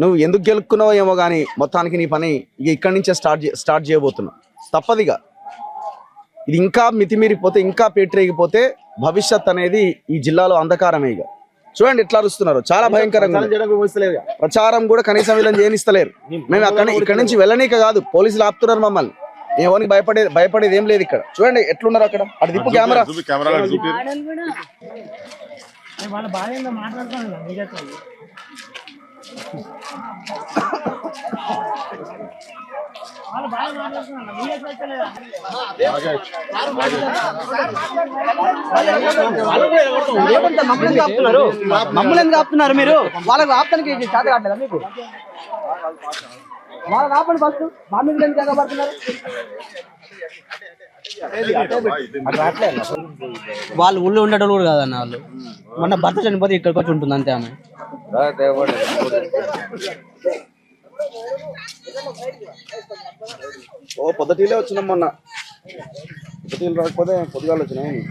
నువ్వు ఎందుకు గెలుక్కున్నావో ఏమో కానీ మొత్తానికి నీ పని ఇక్కడి నుంచే స్టార్ట్ చేయబోతున్నావు. తప్పదిగా. ఇది ఇంకా మితిమీరిపోతే, ఇంకా పేటరేగిపోతే భవిష్యత్ అనేది ఈ జిల్లాలో అంధకారమే. ఇక చూడండి ఎట్లా అరుస్తున్నారు, చాలా భయంకరంగా. ప్రచారం కూడా కనీసం వీళ్ళని చేయనిస్తలేరు. మేము ఇక్కడి నుంచి వెళ్ళనీక కాదు, పోలీసులు ఆపుతున్నారు మమ్మల్ని. ఎవరికి భయపడేది ఏం లేదు ఇక్కడ. చూడండి ఎట్లున్నారు అక్కడ. అటు దిప్పు కెమెరా. మమ్మల్ని ఆపుతున్నారు మీరు. వాళ్ళకి ఆపడానికి చేత కావట్లేదా మీకు? వాళ్ళకి ఆపండి ఫస్ట్. మా మీద ఎందుకు ఎగబడుతున్నారు? వాళ్ళు ఊళ్ళో ఉండేటోళ్ళు కూడా కాదన్న. వాళ్ళు మొన్న భర్త చనిపోతే ఇక్కడికి వచ్చి ఉంటుంది అంతే. ఆమె పొద్దుటీలే వచ్చినాం. మొన్న పొద్దుటీలు రాకపోతే పొద్దుగాలు వచ్చినాయి.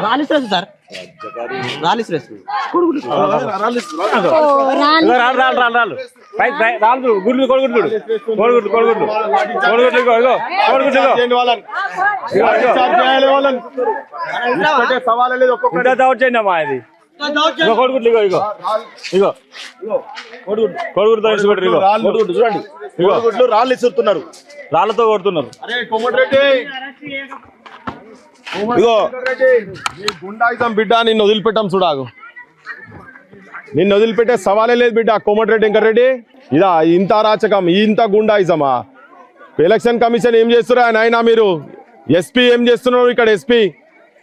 రాలిస్తారు సార్, రాలిస్తారు. రాళ్ళు ఇస్తున్నారు, రాళ్లతో కొడుతున్నారు. ఇగో గుండాయిజం బిడ్డ, నిన్ను వదిలిపెట్టాం చూడాగు. నిన్ను వదిలిపెట్టే సవాలే లేదు బిడ్డ. కోమటిరెడ్డి వెంకటరెడ్డి ఇదా ఇంత అరాచకం, ఇంత గుండాయిజమా? ఎలక్షన్ కమిషన్ ఏం చేస్తున్నారు ఆయన? మీరు ఎస్పీ ఏం చేస్తున్నారు ఇక్కడ? ఎస్పీ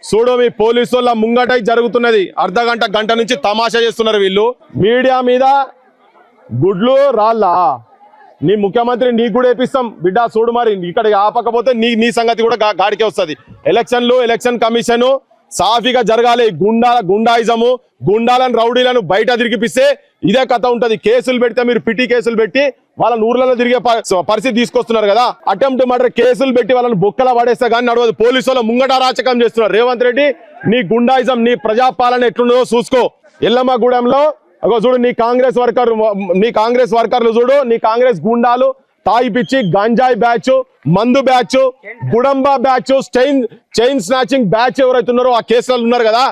చూడు, మీ పోలీసు వాళ్ళ ముంగటై జరుగుతున్నది. గంట నుంచి తమాషా చేస్తున్నారు వీళ్ళు. మీడియా మీద గుడ్లు రాళ్ళా? నీ ముఖ్యమంత్రి నీకు కూడా వేపిస్తాం బిడ్డ. చూడు, మరి ఇక్కడ ఆపకపోతే నీ సంగతి కూడా గాడికే వస్తుంది. ఎలక్షన్ కమిషన్ సాఫీగా జరగాలి. గుండాయిజము, గుండాలను రౌడీలను బయట తిరిగిపిస్తే ఇదే కథ ఉంటది. కేసులు పెడితే మీరు పిటి కేసులు పెట్టి వాళ్ళని ఊర్లలో తిరిగే పరిస్థితి తీసుకొస్తున్నారు కదా. అటెంప్ట్ మర్డర్ కేసులు పెట్టి వాళ్ళని బొక్కల పడేస్తే కానీ నడవదు. పోలీసు వాళ్ళ ముంగట అరాచకం చేస్తున్నారు. రేవంత్ రెడ్డి నీ గుండాయిజం నీ ప్రజాపాలన ఎట్లుండదో చూసుకో. ఎల్లమ్మగూడెంలో అగో చూడు నీ కాంగ్రెస్ వర్కర్లు చూడు, నీ కాంగ్రెస్ గుండాలు తాయి పిచ్చి గంజాయి బ్యాచ్, మందు batch, గుడంబా batch, chain snatching batch ఎవరైతే ఉన్నారో ఆ కేసులలో ఉన్నారు కదా,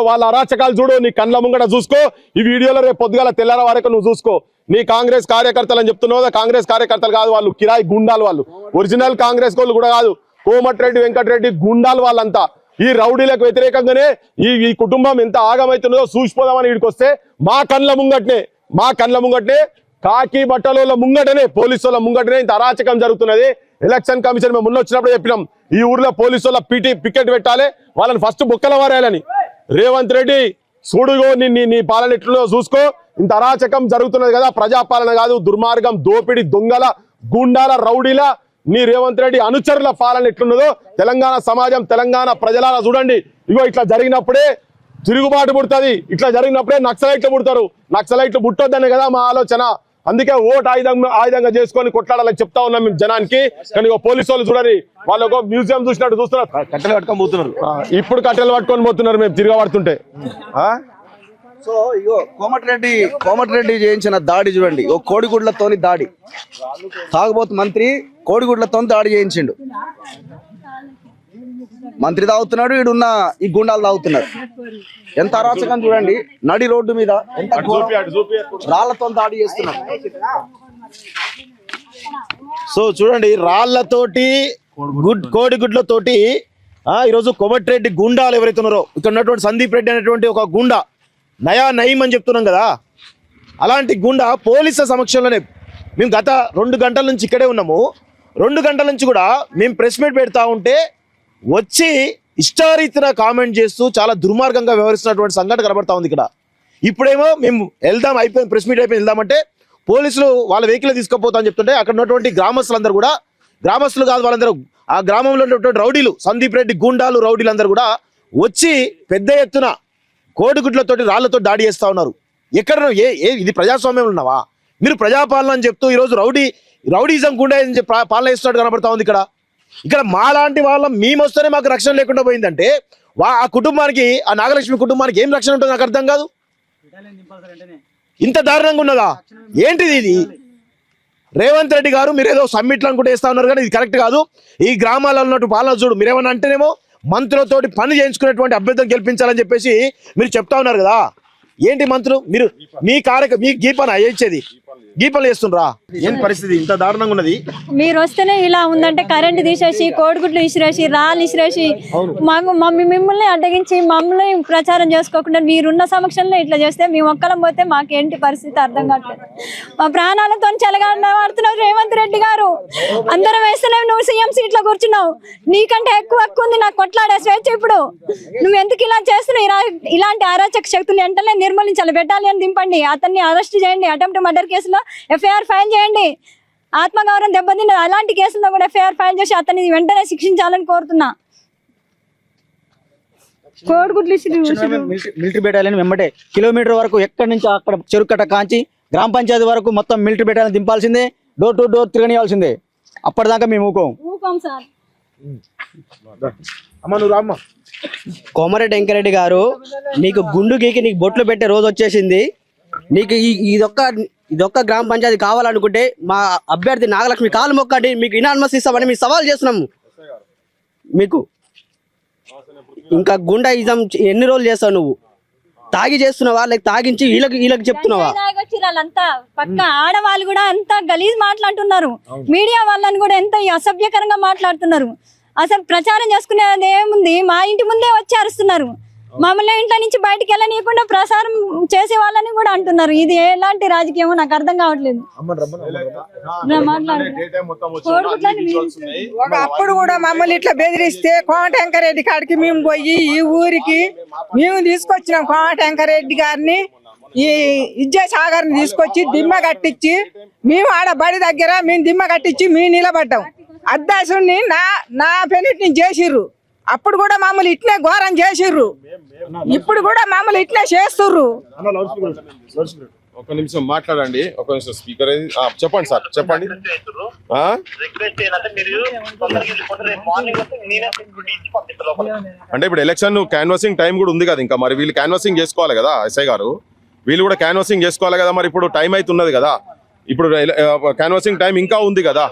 వాళ్ళ అరాచకాలు చూడు, నీ కండ్ల ముంగట చూసుకో. ఈ వీడియోలో రేపు పొద్దుగాల తెల్లార వరకు నువ్వు చూసుకో. నీ కాంగ్రెస్ కార్యకర్తలు అని చెప్తున్నావు, కాంగ్రెస్ కార్యకర్తలు కాదు వాళ్ళు, కిరాయి గుండాలు వాళ్ళు, ఒరిజినల్ కాంగ్రెస్ వాళ్ళు కూడా కాదు. కోమటిరెడ్డి వెంకటరెడ్డి గుండాలు వాళ్ళంతా. ఈ రౌడీలకు వ్యతిరేకంగానే ఈ కుటుంబం ఎంత ఆగమవుతుందో చూసిపోదామని వీడికి వస్తే మా కండ్ల ముంగట్నే కాకి బట్టల ముంగటనే పోలీసు వాళ్ళ ముంగటనే ఇంత అరాచకం జరుగుతున్నది. ఎలక్షన్ కమిషన్ మేము ముందు వచ్చినప్పుడు చెప్పినాం, ఈ ఊర్లో పోలీసు వాళ్ళ పికెట్ పెట్టాలి, వాళ్ళని ఫస్ట్ బొక్కల వారేయాలని. రేవంత్ రెడ్డి చూడుగో నీ పాలన ఎట్లుందో చూసుకో. ఇంత అరాచకం జరుగుతున్నది కదా, ప్రజాపాలన కాదు, దుర్మార్గం, దోపిడి, దొంగల, గుండాల, రౌడీల నీ రేవంత్ రెడ్డి అనుచరుల పాలన ఎట్లున్నదో తెలంగాణ సమాజం, తెలంగాణ ప్రజలారా చూడండి. ఇగో ఇట్లా జరిగినప్పుడే తిరుగుబాటు పుడుతుంది, ఇట్లా జరిగినప్పుడే నక్సలైట్లు పుడతారు. నక్సలైట్లు పుట్టొద్దనే కదా మా ఆలోచన. అందుకే ఓటు ఆయుధంగా చేసుకొని కొట్లాడాలని చెప్తా ఉన్నాం మేము జనానికి. కానీ పోలీసు వాళ్ళు చూడండి, వాళ్ళకు మ్యూజియం చూసినట్టు చూస్తున్నారు, కట్టెలు పట్టుకొని పోతున్నారు. ఇప్పుడు కట్టెలు పట్టుకొని పోతున్నారు మేము తిరగబడుతుంటే. సో ఇగో కోమటిరెడ్డి చేయించిన దాడి చూడండి. ఓ కోడిగుడ్లతోని దాడి, తాగుబోతు మంత్రి కోడిగుడ్లతో దాడి చేయించిండు. మంత్రి తాగుతున్నాడు, ఈడున్న ఈ గుండాలు తాగుతున్నారు. ఎంత అరాచకం చూడండి. నడి రోడ్డు మీద ఎంత రాళ్లతో దాడి చేస్తున్నారు. సో చూడండి, రాళ్లతోటి కోడిగుడ్లతోటి ఈరోజు కోమటిరెడ్డి గుండాలు ఎవరైతే ఉన్నారో, ఇక్కడ ఉన్నటువంటి సందీప్ రెడ్డి అనేటువంటి ఒక గుండా, నయా నయీం అని చెప్తున్నాం కదా, అలాంటి గుండా పోలీసుల సమక్షంలోనే మేము గత 2 గంటల నుంచి ఇక్కడే ఉన్నాము. 2 గంటల నుంచి కూడా మేము ప్రెస్ మీట్ పెడతా ఉంటే వచ్చి ఇష్టారీతిన కామెంట్ చేస్తూ చాలా దుర్మార్గంగా వ్యవహరిస్తున్నటువంటి సంఘటన కనబడతా ఉంది ఇక్కడ. ఇప్పుడేమో మేము వెళ్దాం, అయిపోయింది ప్రెస్ మీట్ అయిపోయింది, వెళ్దామంటే పోలీసులు వాళ్ళ వెహికల్ తీసుకుపోతా అని చెప్తుంటే అక్కడ ఉన్నటువంటి గ్రామస్తులందరూ కూడా, గ్రామస్తులు కాదు వాళ్ళందరూ, ఆ గ్రామంలో ఉన్నటువంటి రౌడీలు, సందీప్ రెడ్డి గుండాలు రౌడీలందరూ కూడా వచ్చి పెద్ద ఎత్తున కోడిగుడ్లతోటి రాళ్లతో దాడి చేస్తా ఉన్నారు. ఎక్కడ ఇది ప్రజాస్వామ్యంలో ఉన్నావా? మీరు ప్రజాపాలన అని చెప్తూ ఈరోజు రౌడీజం గుండా పాలన చేస్తున్నట్టు కనబడతా ఉంది ఇక్కడ మాలాంటి వాళ్ళ మేమొస్తేనే మాకు రక్షణ లేకుండా పోయిందంటే ఆ కుటుంబానికి, ఆ నాగలక్ష్మి కుటుంబానికి ఏం రక్షణ ఉంటుందో నాకు అర్థం కాదు. ఇంత దారుణంగా ఉన్నదా ఏంటిది ఇది? రేవంత్ రెడ్డి గారు మీరేదో సమ్మిట్లు అనుకుంటే వేస్తా ఉన్నారు, కానీ ఇది కరెక్ట్ కాదు. ఈ గ్రామాలలో ఉన్నట్టు పాలన చూడు, మీరేమన్నా అంటేనేమో మంత్రులతోటి పని చేయించుకునేటువంటి అభ్యర్థులను గెలిపించాలని చెప్పేసి మీరు చెప్తా ఉన్నారు కదా. ఏంటి మంత్రులు మీరు మీ గీపన ఇచ్చేది గీపలు చేస్తుండ్రా? ఏం పరిస్థితి ఇంత దారుణంగా ఉన్నది? మీరు వస్తేనే ఇలా ఉందంటే కరెంట్ తీసేసి, కోడిగుడ్లు ఇసిరేసి, రాళ్ళు ఇసిరేసి, మిమ్మల్ని అడ్డగించి మమ్మల్ని ప్రచారం చేసుకోకుండా మీరున్న సమక్షంలో ఇట్లా చేస్తే మేము ఒక్కలం పోతే మాకేంటి పరిస్థితి అర్థం కావట్లేదు. మా ప్రాణాలతో చెలగాడుతున్నారు రేవంత్ రెడ్డి గారు. అందరం వేస్తేనే నువ్వు సీఎం సీట్లో కూర్చున్నావు, నీకంటే ఎక్కువ ఉంది నాకు కొట్లాడే స్వేచ్ఛ. ఇప్పుడు నువ్వు ఎందుకు ఇలా చేస్తున్నావు? ఇలాంటి అరాచక శక్తులు వెంటనే నిర్మూలించాలి, పెట్టాలి అని దింపండి, అతన్ని అరెస్ట్ చేయండి, అటెంప్ట్ మర్డర్ కేసులో ఎఫ్ఐఆర్ ఫైల్ చేయండి. ఆత్మగౌరవం దెబ్బతిన్న అలాంటి కేసుల్లో కూడా ఎఫ్ఐఆర్ ఫైల్ చేసి అతన్ని వెంటనే శిక్షించాలని కోరుతున్నా. మిలిటరీ బెటాలియన్ వెంబడే కిలోమీటర్ వరకు ఎక్కడి నుంచి అక్కడ చెరుకట్ట కాంచి గ్రామ పంచాయతీ వరకు మొత్తం మిలిటరీ బెటాలియన్ దింపాల్సిందే, డోర్ టు డోర్ తిరగనియాల్సిందే. అప్పటిదాకా మేము ఊకోం సార్. కోమరెడ్డి వెంకరెడ్డి గారు, నీకు గుండు గీకి నీకు బొట్లు పెట్టే రోజు వచ్చేసింది. నీకు ఇదొక్క గ్రామ పంచాయతీ కావాలనుకుంటే మా అభ్యర్థి నాగలక్ష్మి కాలు మొక్కండి, మీకు ఇనాన్మస్ ఇస్తామని మేము సవాల్ చేస్తున్నాము. మీకు ఇంకా గుండాయిజం ఎన్ని రోజులు చేస్తావు? నువ్వు తాగి చేస్తున్నావా, లేక తాగించి వీళ్ళకి చెప్తున్నావా? వాళ్ళంతా పక్క ఆడవాళ్ళు కూడా అంతా గలీజ్ మాట్లాడుతున్నారు, మీడియా వాళ్ళని కూడా ఎంత అసభ్యకరంగా మాట్లాడుతున్నారు. అసలు ప్రచారం చేసుకునేది ఏముంది? మా ఇంటి ముందే వచ్చి అరుస్తున్నారు. మమ్మల్ని ఇంట్లో నుంచి బయటికి వెళ్ళనీయకుండా ప్రసారం చేసే వాళ్ళని కూడా అంటున్నారు. ఇది ఎలాంటి రాజకీయమో నాకు అర్థం కావట్లేదు. అప్పుడు కూడా మమ్మల్ని ఇట్లా బెదిరిస్తే కోమటిరెడ్డి కాడికి మేము పోయి ఈ ఊరికి మేము తీసుకొచ్చినాం. కోమటిరెడ్డి గారిని, ఈ విద్యాసాగర్ని తీసుకొచ్చి దిమ్మ కట్టించి మేము ఆడ బడి దగ్గర మేము దిమ్మ కట్టించి మేము నిలబడ్డాం. అద్దాసుని నా పెనిటిని చేసిర్రు. అప్పుడు కూడా మమ్మల్ని ఇట్లే ఘోరం చేసిర్రు, ఇప్పుడు కూడా మమ్మల్ని ఇట్లే చేస్తుర్రు. ఒక నిమిషం మాట్లాడండి, ఒక నిమిషం స్పీకర్ చెప్పండి సార్, చెప్పండి. అంటే ఇప్పుడు ఎలక్షన్ క్యాన్వాసింగ్ టైం కూడా ఉంది కదా, ఇంకా మరి వీళ్ళు క్యాన్వాసింగ్ చేసుకోవాలి కదా ఎస్ఐ గారు, వీళ్ళు కూడా క్యాన్వాసింగ్ చేసుకోవాలి కదా. మరి ఇప్పుడు టైం అవుతున్నది కదా, ఇప్పుడు క్యాన్వాసింగ్ టైం ఇంకా ఉంది కదా.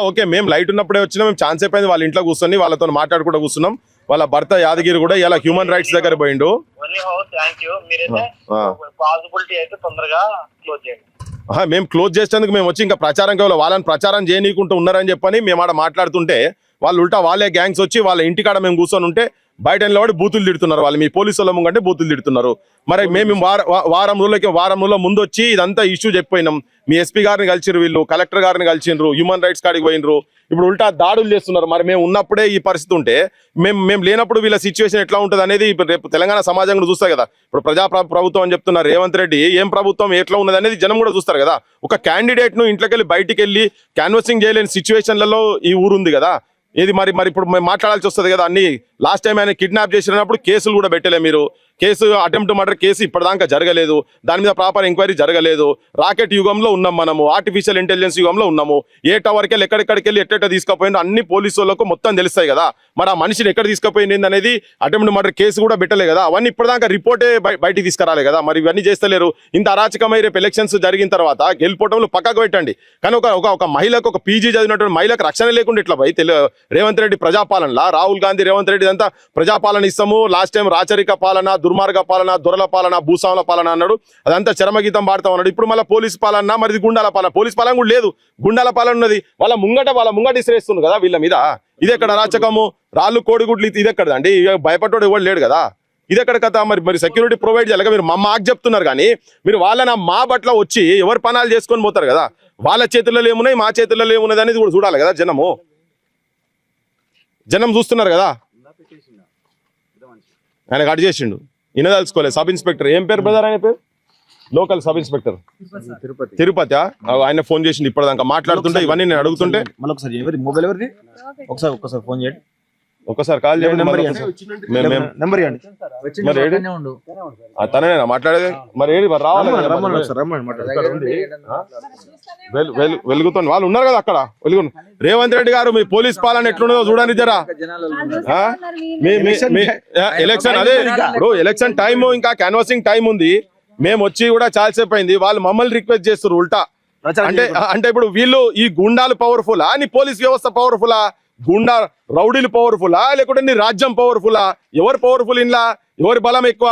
ఓకే, మేము లైట్ ఉన్నప్పుడే వచ్చినా, మేము ఛాన్స్ అయిపోయింది వాళ్ళ ఇంట్లో కూర్చొని వాళ్ళతో మాట్లాడుకుంటూ కూర్చున్నాం. వాళ్ళ భర్త యాదగిరి కూడా ఇలా హ్యూమన్ రైట్స్ దగ్గర పోయిండు. మేము క్లోజ్ చేసేందుకు మేము వచ్చి ఇంకా ప్రచారం కేవలం వాళ్ళని ప్రచారం చేయనీకుంటూ ఉన్నారని చెప్పని మేము ఆడ మాట్లాడుతుంటే వాళ్ళు ఉల్టా వాళ్ళే గ్యాంగ్స్ వచ్చి వాళ్ళ ఇంటికాడ మేము కూర్చొని ఉంటే బయట నిలబడి బూతులు తిడుతున్నారు. వాళ్ళు మీ పోలీసు వాళ్ళ ముంగంటే బూతులు తిడుతున్నారు. మరి మేము వారం రోజుల ముందు వచ్చి ఇదంతా ఇష్యూ చెప్పిపోయినాం. మీ ఎస్పీ గారిని కలిసిరు, వీళ్ళు కలెక్టర్ గారిని కలిసిండ్రు, హ్యూమన్ రైట్స్ కాడికి పోయినరు. ఇప్పుడు ఉల్టా దాడులు చేస్తున్నారు. మరి మేము ఉన్నప్పుడే ఈ పరిస్థితి ఉంటే మేము లేనప్పుడు వీళ్ళ సిచ్యువేషన్ ఎట్లా ఉంటుంది అనేది రేపు తెలంగాణ సమాజం కూడా చూస్తారు కదా. ఇప్పుడు ప్రజా ప్రభుత్వం అని చెప్తున్నారు రేవంత్ రెడ్డి, ఏం ప్రభుత్వం ఎట్లా ఉన్నది అనేది జనం కూడా చూస్తారు కదా. ఒక క్యాండిడేట్ ను ఇంట్లోకి వెళ్ళి బయటికి వెళ్ళి క్యాన్వసింగ్ చేయలేని సిచ్యువేషన్లలో ఈ ఊరు ఉంది కదా. ఏది మరి ఇప్పుడు మేము మాట్లాడాల్సి వస్తుంది కదా. అన్ని లాస్ట్ టైం ఆయన కిడ్నాప్ చేసినప్పుడు కేసులు కూడా పెట్టలే మీరు. కేసు అటెంప్ట్ మర్డర్ కేసు ఇప్పటిదాకా జరగలేదు, దాని మీద ప్రాపర్ ఎంక్వైరీ జరగలేదు. రాకెట్ యుగంలో ఉన్నాం మనము, ఆర్టిఫిషియల్ ఇంటెలిజెన్స్ యుగంలో ఉన్నాము. ఏ టవర్కి వెళ్ళి ఎక్కడికి వెళ్ళి ఎట్ట తీసుకుపోయిందో అన్ని పోలీసు వాళ్ళకు మొత్తం తెలుస్తాయి కదా. మరి ఆ మనిషిని ఎక్కడ తీసుకుపోయింది అనేది అటెంప్ట్ మర్డర్ కేసు కూడా పెట్టలే కదా. అవన్నీ ఇప్పటిదాకా రిపోర్టే బయటికి తీసుకురాలే కదా. మరి ఇవన్నీ చేస్తలేరు. ఇంత అరాచకమై రేపు ఎలక్షన్స్ జరిగిన తర్వాత గెలిపోవటంలో పక్కకు పెట్టండి, కానీ ఒక మహిళకు, ఒక పీజీ చదివినటువంటి మహిళకు రక్షణ లేకుండా ఇట్లా పోయి రేవంత్ రెడ్డి ప్రజాపాలనలా, రాహుల్ గాంధీ రేవంత్ రెడ్డి అంతా ప్రజాపాలన ఇస్తాము, లాస్ట్ టైం రాచరిక పాలన, దుర్మార్గ పాలన, దొరల పాలన, భూస్వాముల పాలన అన్నాడు. అదంతా చరమగీతం పాడతాం అన్నాడు. ఇప్పుడు మళ్ళీ పోలీసు పాలన, మరి గుండాల పాలన. పోలీసు పాలన కూడా లేదు, గుండాల పాలన ఉన్నది. వాళ్ళ ముంగట ఇసిరేస్తుంది కదా వీళ్ళ మీద. ఇది ఎక్కడ అరాచకము, రాళ్ళు కోడిగుడ్లు, ఇది ఎక్కడ అండి? భయపడ్డాడు ఎవరు లేడు కదా. ఇది ఎక్కడ కథ? మరి సెక్యూరిటీ ప్రొవైడ్ చేయాలి. మీరు మాకు చెప్తున్నారు కానీ మీరు వాళ్ళని మా బట్ల వచ్చి ఎవరు పనాలు చేసుకొని పోతారు కదా. వాళ్ళ చేతుల్లో ఏమున్నాయి, మా చేతుల్లో ఏమున్నది అనేది కూడా చూడాలి కదా. జనం చూస్తున్నారు కదా. ఆయన కట్ చేసిండు, ఇనదలుచుకోలేదు. సబ్ ఇన్స్పెక్టర్ ఏం పేరు బ్రదర్? ఆయన పేరు లోకల్ సబ్ ఇన్స్పెక్టర్ తిరుపతి. ఆయన ఫోన్ చేసిండు ఇప్పటిదాకా మాట్లాడుతుంటే, ఇవన్నీ నేను అడుగుతుంటే. మొబైల్ ఎవరిది? ఒకసారి ఫోన్ చేయండి, ఒక్కసారి కాల్ చేయండి, నెంబర్ ఇవ్వండి. తనేనా మాట్లాడేది? మరి ఏది రావాలి, వెలుగుతుంది. వాళ్ళు ఉన్నారు కదా అక్కడ, వెలుగు. రేవంత్ రెడ్డి గారు మీ పోలీస్ పాలన ఎట్లున్నదో చూడండి జరా. ఎలక్షన్ అదే ఇప్పుడు ఎలక్షన్ టైం, ఇంకా క్యాన్వాసింగ్ టైం ఉంది. మేము వచ్చి కూడా చాలాసేపు అయింది. వాళ్ళు మమ్మల్ని రిక్వెస్ట్ చేస్తారు ఉల్టా. అంటే ఇప్పుడు వీళ్ళు ఈ గుండాలు పవర్ఫులా, నీ పోలీస్ వ్యవస్థ పవర్ఫులా? గుండా రౌడీలు పవర్ఫులా, లేకుంటే నీ రాజ్యం పవర్ఫులా? ఎవరు పవర్ఫుల్? ఇంట్లో ఎవరి బలం ఎక్కువ,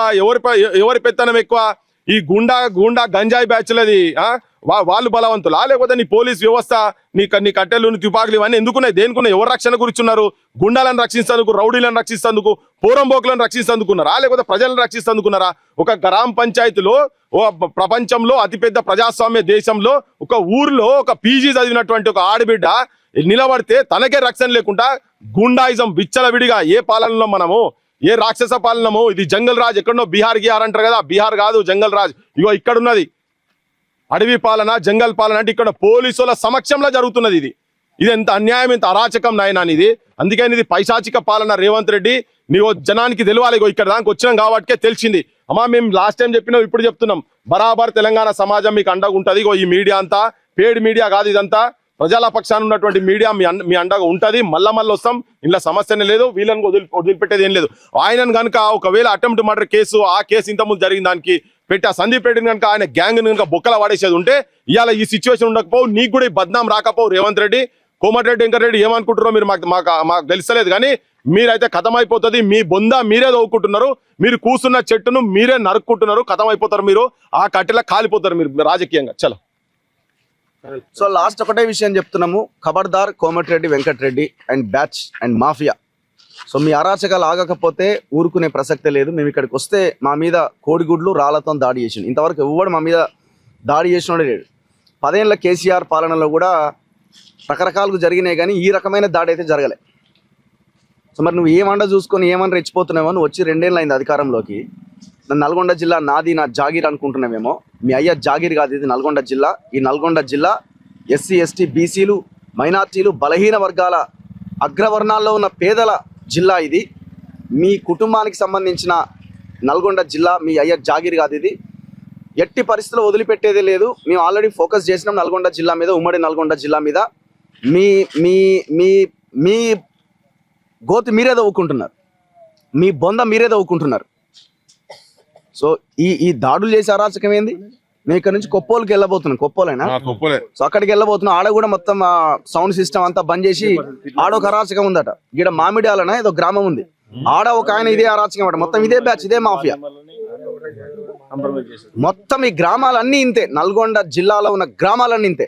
ఎవరి పెత్తనం ఎక్కువ? ఈ గుండా గంజాయి బ్యాచ్లది వాళ్ళు బలవంతులా, లేకపోతే నీ పోలీస్ వ్యవస్థ, నీ కట్టెలు, నీ తుపాకులు ఇవన్నీ ఎందుకున్నాయి? దేనికున్నాయి? ఎవరు రక్షణ కూర్చున్నారు? గుండాలను రక్షిస్తేందుకు, రౌడీలను రక్షిస్తేందుకు, పోరంబోకులను రక్షిస్తేందుకున్నారా, లేకపోతే ప్రజలను రక్షిస్తేందుకున్నారా? ఒక గ్రామ పంచాయతీలో, ప్రపంచంలో అతిపెద్ద ప్రజాస్వామ్య దేశంలో, ఒక ఊర్లో ఒక పీజీ చదివినటువంటి ఒక ఆడబిడ్డ నిలబడితే తనకే రక్షణ లేకుండా గుండాయిజం విచ్చలవిడిగా ఏ పాలనలో మనము, ఏ రాక్షస పాలనము? ఇది జంగల్ రాజ్. ఎక్కడో బీహార్ అంటారు కదా, బీహార్ కాదు, జంగల్ రాజ్. ఇగో ఇక్కడ ఉన్నది అడవి పాలన, జంగల్ పాలన. అంటే ఇక్కడ పోలీసుల సమక్షంలో జరుగుతున్నది. ఇది ఎంత అన్యాయం, ఎంత అరాచకం నాయన ఇది. అందుకని ఇది పైశాచిక పాలన. రేవంత్ రెడ్డి, నీవు జనానికి తెలియాలి. ఇక్కడ దానికి వచ్చినాం కాబట్టికే తెలిసింది. అమ్మా మేము లాస్ట్ టైం చెప్పినాం, ఇప్పుడు చెప్తున్నాం. బరాబర్ తెలంగాణ సమాజం మీకు అండగా ఉంటుంది. ఈ మీడియా అంతా పేడ్ మీడియా కాదు, ఇదంతా ప్రజల పక్షాన ఉన్నటువంటి మీడియా మీ అండగా ఉంటుంది. మళ్ళా వస్తాం, ఇంట్లో సమస్యనే లేదు. వీళ్ళని వదిలిపెట్టేది ఏం లేదు. ఆయనను కనుక ఒకవేళ అటెంప్ట్ మర్డర్ కేసు, ఆ కేసు ఇంతకుముందు జరిగిన దానికి పెట్టి ఆ సందీప్ రెడ్డిని కనుక, ఆయన గ్యాంగ్ కనుక బొక్కల వాడేసేది ఉంటే ఇవాళ ఈ సిచ్యువేషన్ ఉండకపోవు, నీకు కూడా ఈ బద్నాం రాకపోవు. రేవంత్ రెడ్డి, కోమటిరెడ్డి వెంకటరెడ్డి ఏమనుకుంటారో మీరు మాకు తెలుస్తలేదు కానీ మీరైతే కథమైపోతుంది. మీ బొంద మీరే దవ్వుకుంటున్నారు. మీరు కూర్చున్న చెట్టును మీరే నరుక్కుంటున్నారు. కథమైపోతారు. మీరు ఆ కట్టెలా కాలిపోతారు మీరు రాజకీయంగా. చలో. సో లాస్ట్ ఒకటే విషయం చెప్తున్నాము, ఖబర్దార్ Komatireddy Venkatreddy and batch and mafia. So మీ అరాచకాలు ఆగకపోతే ఊరుకునే ప్రసక్తే లేదు. మేము ఇక్కడికి వస్తే మా మీద కోడిగుడ్లు రాళ్లతో దాడి చేసిండు. ఇంతవరకు ఎవడు మా మీద దాడి చేసినోడే లేడు. 10 ఏళ్ల కేసీఆర్ పాలనలో కూడా రకరకాలుగా జరిగినాయి కానీ ఈ రకమైన దాడి అయితే జరగలే. సో మరి నువ్వు ఏమండ చూసుకొని ఏమన్నా రెచ్చిపోతున్నావో? నువ్వు వచ్చి 2 ఏళ్ళు అయింది అధికారంలోకి. నల్గొండ జిల్లా నాది, నా జాగీర్ అనుకుంటున్నామేమో. మీ అయ్యా జాగీర్ కాదు, ఇది నల్గొండ జిల్లా. ఈ నల్గొండ జిల్లా ఎస్సీ, ఎస్టీ, బీసీలు, మైనార్టీలు, బలహీన వర్గాల, అగ్రవర్ణాల్లో ఉన్న పేదల జిల్లా ఇది. మీ కుటుంబానికి సంబంధించిన నల్గొండ జిల్లా మీ అయ్య జాగిరి కాదు ఇది. ఎట్టి పరిస్థితుల్లో వదిలిపెట్టేదే లేదు. మేము ఆల్రెడీ ఫోకస్ చేసినాం నల్గొండ జిల్లా మీద, ఉమ్మడి నల్గొండ జిల్లా మీద. మీ మీ మీ మీ గోతి మీరే దవ్వుకుంటున్నారు, మీ బొంద మీరే దవ్వుకుంటున్నారు. సో ఈ దాడులు చేసే అరాచకం ఏంది? మేము ఇక్కడ నుంచి కొప్పోలుకి వెళ్ళబోతున్నాం. కొప్పోలేనా? సో అక్కడికి వెళ్ళబోతున్నాం. ఆడ కూడా మొత్తం సౌండ్ సిస్టమ్ అంతా బంద్ చేసి ఆడొక అరాచకం ఉందట. ఇక్కడ మామిడాలన ఏదో గ్రామం ఉంది, ఆడ ఒక ఆయన ఇదే అరాచకం అట. మొత్తం ఇదే బ్యాచ్, ఇదే మాఫియా. మొత్తం ఈ గ్రామాలన్నీ ఇంతే, నల్గొండ జిల్లాలో ఉన్న గ్రామాలన్నీ ఇంతే.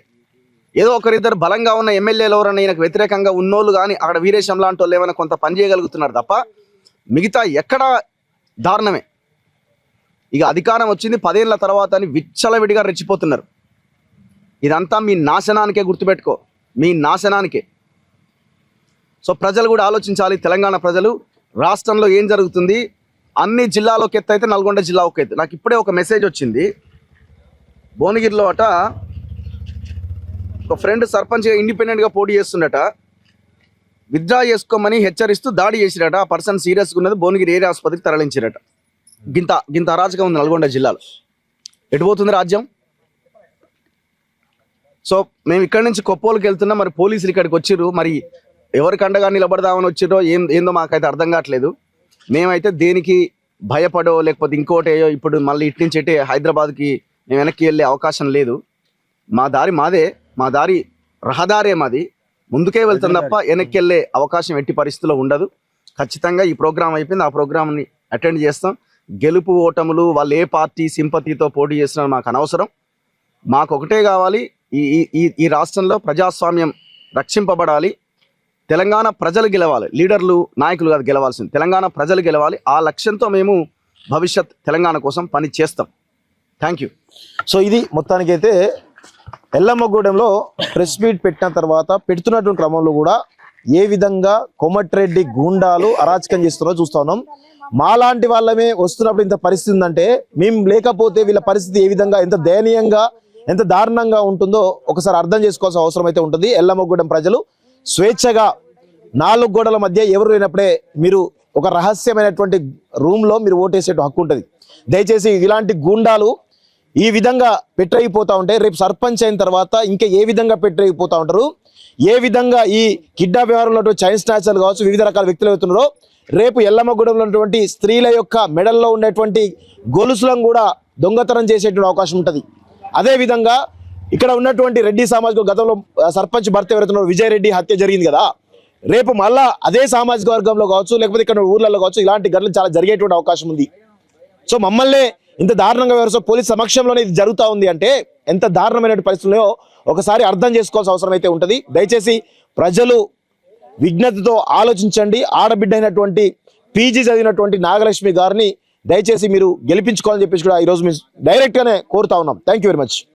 ఏదో ఒకరిద్దరు బలంగా ఉన్న ఎమ్మెల్యేలు ఎవరైనా ఈయనకు వ్యతిరేకంగా ఉన్నోళ్ళు కానీ అక్కడ వీరేశం లాంటి వాళ్ళు ఏమైనా కొంత పని చేయగలుగుతున్నారు తప్ప మిగతా ఎక్కడ దారుణమే. ఇక అధికారం వచ్చింది 10 ఏళ్ల తర్వాత అని విచ్చలవిడిగా రెచ్చిపోతున్నారు. ఇదంతా మీ నాశనానికే, గుర్తుపెట్టుకో, మీ నాశనానికే. సో ప్రజలు కూడా ఆలోచించాలి. తెలంగాణ ప్రజలు, రాష్ట్రంలో ఏం జరుగుతుంది, అన్ని జిల్లాలో ఒక ఎత్తు అయితే నల్గొండ జిల్లా ఒక ఎత్తు. నాకు ఇప్పుడే ఒక మెసేజ్ వచ్చింది. భువనగిరిలో అట ఒక ఫ్రెండ్ సర్పంచ్గా ఇండిపెండెంట్గా పోటీ చేస్తుండట, విత్డ్రా చేసుకోమని హెచ్చరిస్తూ దాడి చేసిరట. ఆ పర్సన్ సీరియస్గా ఉన్నది, భువనగిరి ఏరియా ఆసుపత్రికి తరలించిరట. గింత అరాచకం ఉంది నల్గొండ జిల్లాలో. ఎటుపోతుంది రాజ్యం? సో మేము ఇక్కడి నుంచి కొప్పోలుకి వెళ్తున్నాం. మరి పోలీసులు ఇక్కడికి వచ్చిర్రు, మరి ఎవరికి అండగా నిలబడదామని వచ్చిర్రో ఏందో మాకైతే అర్థం కావట్లేదు. మేమైతే దేనికి భయపడో లేకపోతే ఇంకోటేయో ఇప్పుడు మళ్ళీ ఇటు నుంచి ఎటే హైదరాబాద్కి మేము వెనక్కి వెళ్ళే అవకాశం లేదు. మా దారి మాదే, మా దారి రహదారే మాది, ముందుకే వెళ్తాం తప్ప వెనక్కి వెళ్ళే అవకాశం ఎట్టి పరిస్థితుల్లో ఉండదు. ఖచ్చితంగా ఈ ప్రోగ్రాం అయిపోయింది, ఆ ప్రోగ్రామ్ని అటెండ్ చేస్తాం. గెలుపు ఓటములు వాళ్ళు ఏ పార్టీ సింపతితో పోటీ చేస్తున్నారు మాకు అనవసరం. మాకు ఒకటే కావాలి, ఈ రాష్ట్రంలో ప్రజాస్వామ్యం రక్షింపబడాలి, తెలంగాణ ప్రజలు గెలవాలి. లీడర్లు నాయకులు కాదు గెలవాల్సింది, తెలంగాణ ప్రజలు గెలవాలి. ఆ లక్ష్యంతో మేము భవిష్యత్ తెలంగాణ కోసం పని చేస్తాం. Thank you. సో ఇది మొత్తానికైతే ఎల్లమ్మగూడెంలో ప్రెస్ మీట్ పెట్టిన తర్వాత పెడుతున్నటువంటి క్రమంలో కూడా ఏ విధంగా కోమటిరెడ్డి గూండాలు అరాచకం చేస్తున్నారో చూస్తా ఉన్నాం. మాలాంటి వాళ్ళమే వస్తున్నప్పుడు ఇంత పరిస్థితి ఉందంటే మేము లేకపోతే వీళ్ళ పరిస్థితి ఏ విధంగా, ఎంత దయనీయంగా, ఎంత దారుణంగా ఉంటుందో ఒకసారి అర్థం చేసుకోవాల్సిన అవసరం అయితే ఉంటుంది. ఎల్లమ్మగూడెం ప్రజలు స్వేచ్ఛగా 4 గోడల మధ్య ఎవరు లేనప్పుడే మీరు ఒక రహస్యమైనటువంటి రూమ్లో మీరు ఓటేసే హక్కు ఉంటుంది. దయచేసి ఇలాంటి గూండాలు ఈ విధంగా పెట్టయిపోతూ ఉంటే రేపు సర్పంచ్ అయిన తర్వాత ఇంకా ఏ విధంగా పెట్టయిపోతూ ఉంటారు, ఏ విధంగా ఈ కిడ్నాప్ వ్యవహారంలో చైన్ స్నాచర్లు కావచ్చు, వివిధ రకాల వ్యక్తులు అవుతున్నారో రేపు ఎల్లమ్మగూడెంలో ఉన్నటువంటి స్త్రీల యొక్క మెడల్లో ఉండేటువంటి గొలుసులను కూడా దొంగతనం చేసేటువంటి అవకాశం ఉంటుంది. అదేవిధంగా ఇక్కడ ఉన్నటువంటి రెడ్డి సామాజిక గతంలో సర్పంచ్ భర్త ఎవరైతున్నారో విజయ్ రెడ్డి హత్య జరిగింది కదా, రేపు మళ్ళా అదే సామాజిక వర్గంలో కావచ్చు లేకపోతే ఇక్కడ ఊర్లలో కావచ్చు ఇలాంటి ఘటనలు చాలా జరిగేటువంటి అవకాశం ఉంది. సో మమ్మల్ని ఇంత దారుణంగా వ్యవహారం పోలీస్ సమక్షంలోనే ఇది జరుగుతూ ఉంది అంటే ఎంత దారుణమైన పరిస్థితుల్లో ఒకసారి అర్థం చేసుకోవాల్సిన అవసరం అయితే ఉంటుంది. దయచేసి ప్రజలు విజ్ఞతతో ఆలోచించండి. ఆడబిడ్డ అయినటువంటి పీజీ చదివినటువంటి నాగలక్ష్మి గారిని దయచేసి మీరు గెలిపించుకోవాలని చెప్పేసి కూడా ఈరోజు మేము డైరెక్ట్గానే కోరుతా ఉన్నాం. Thank you very much.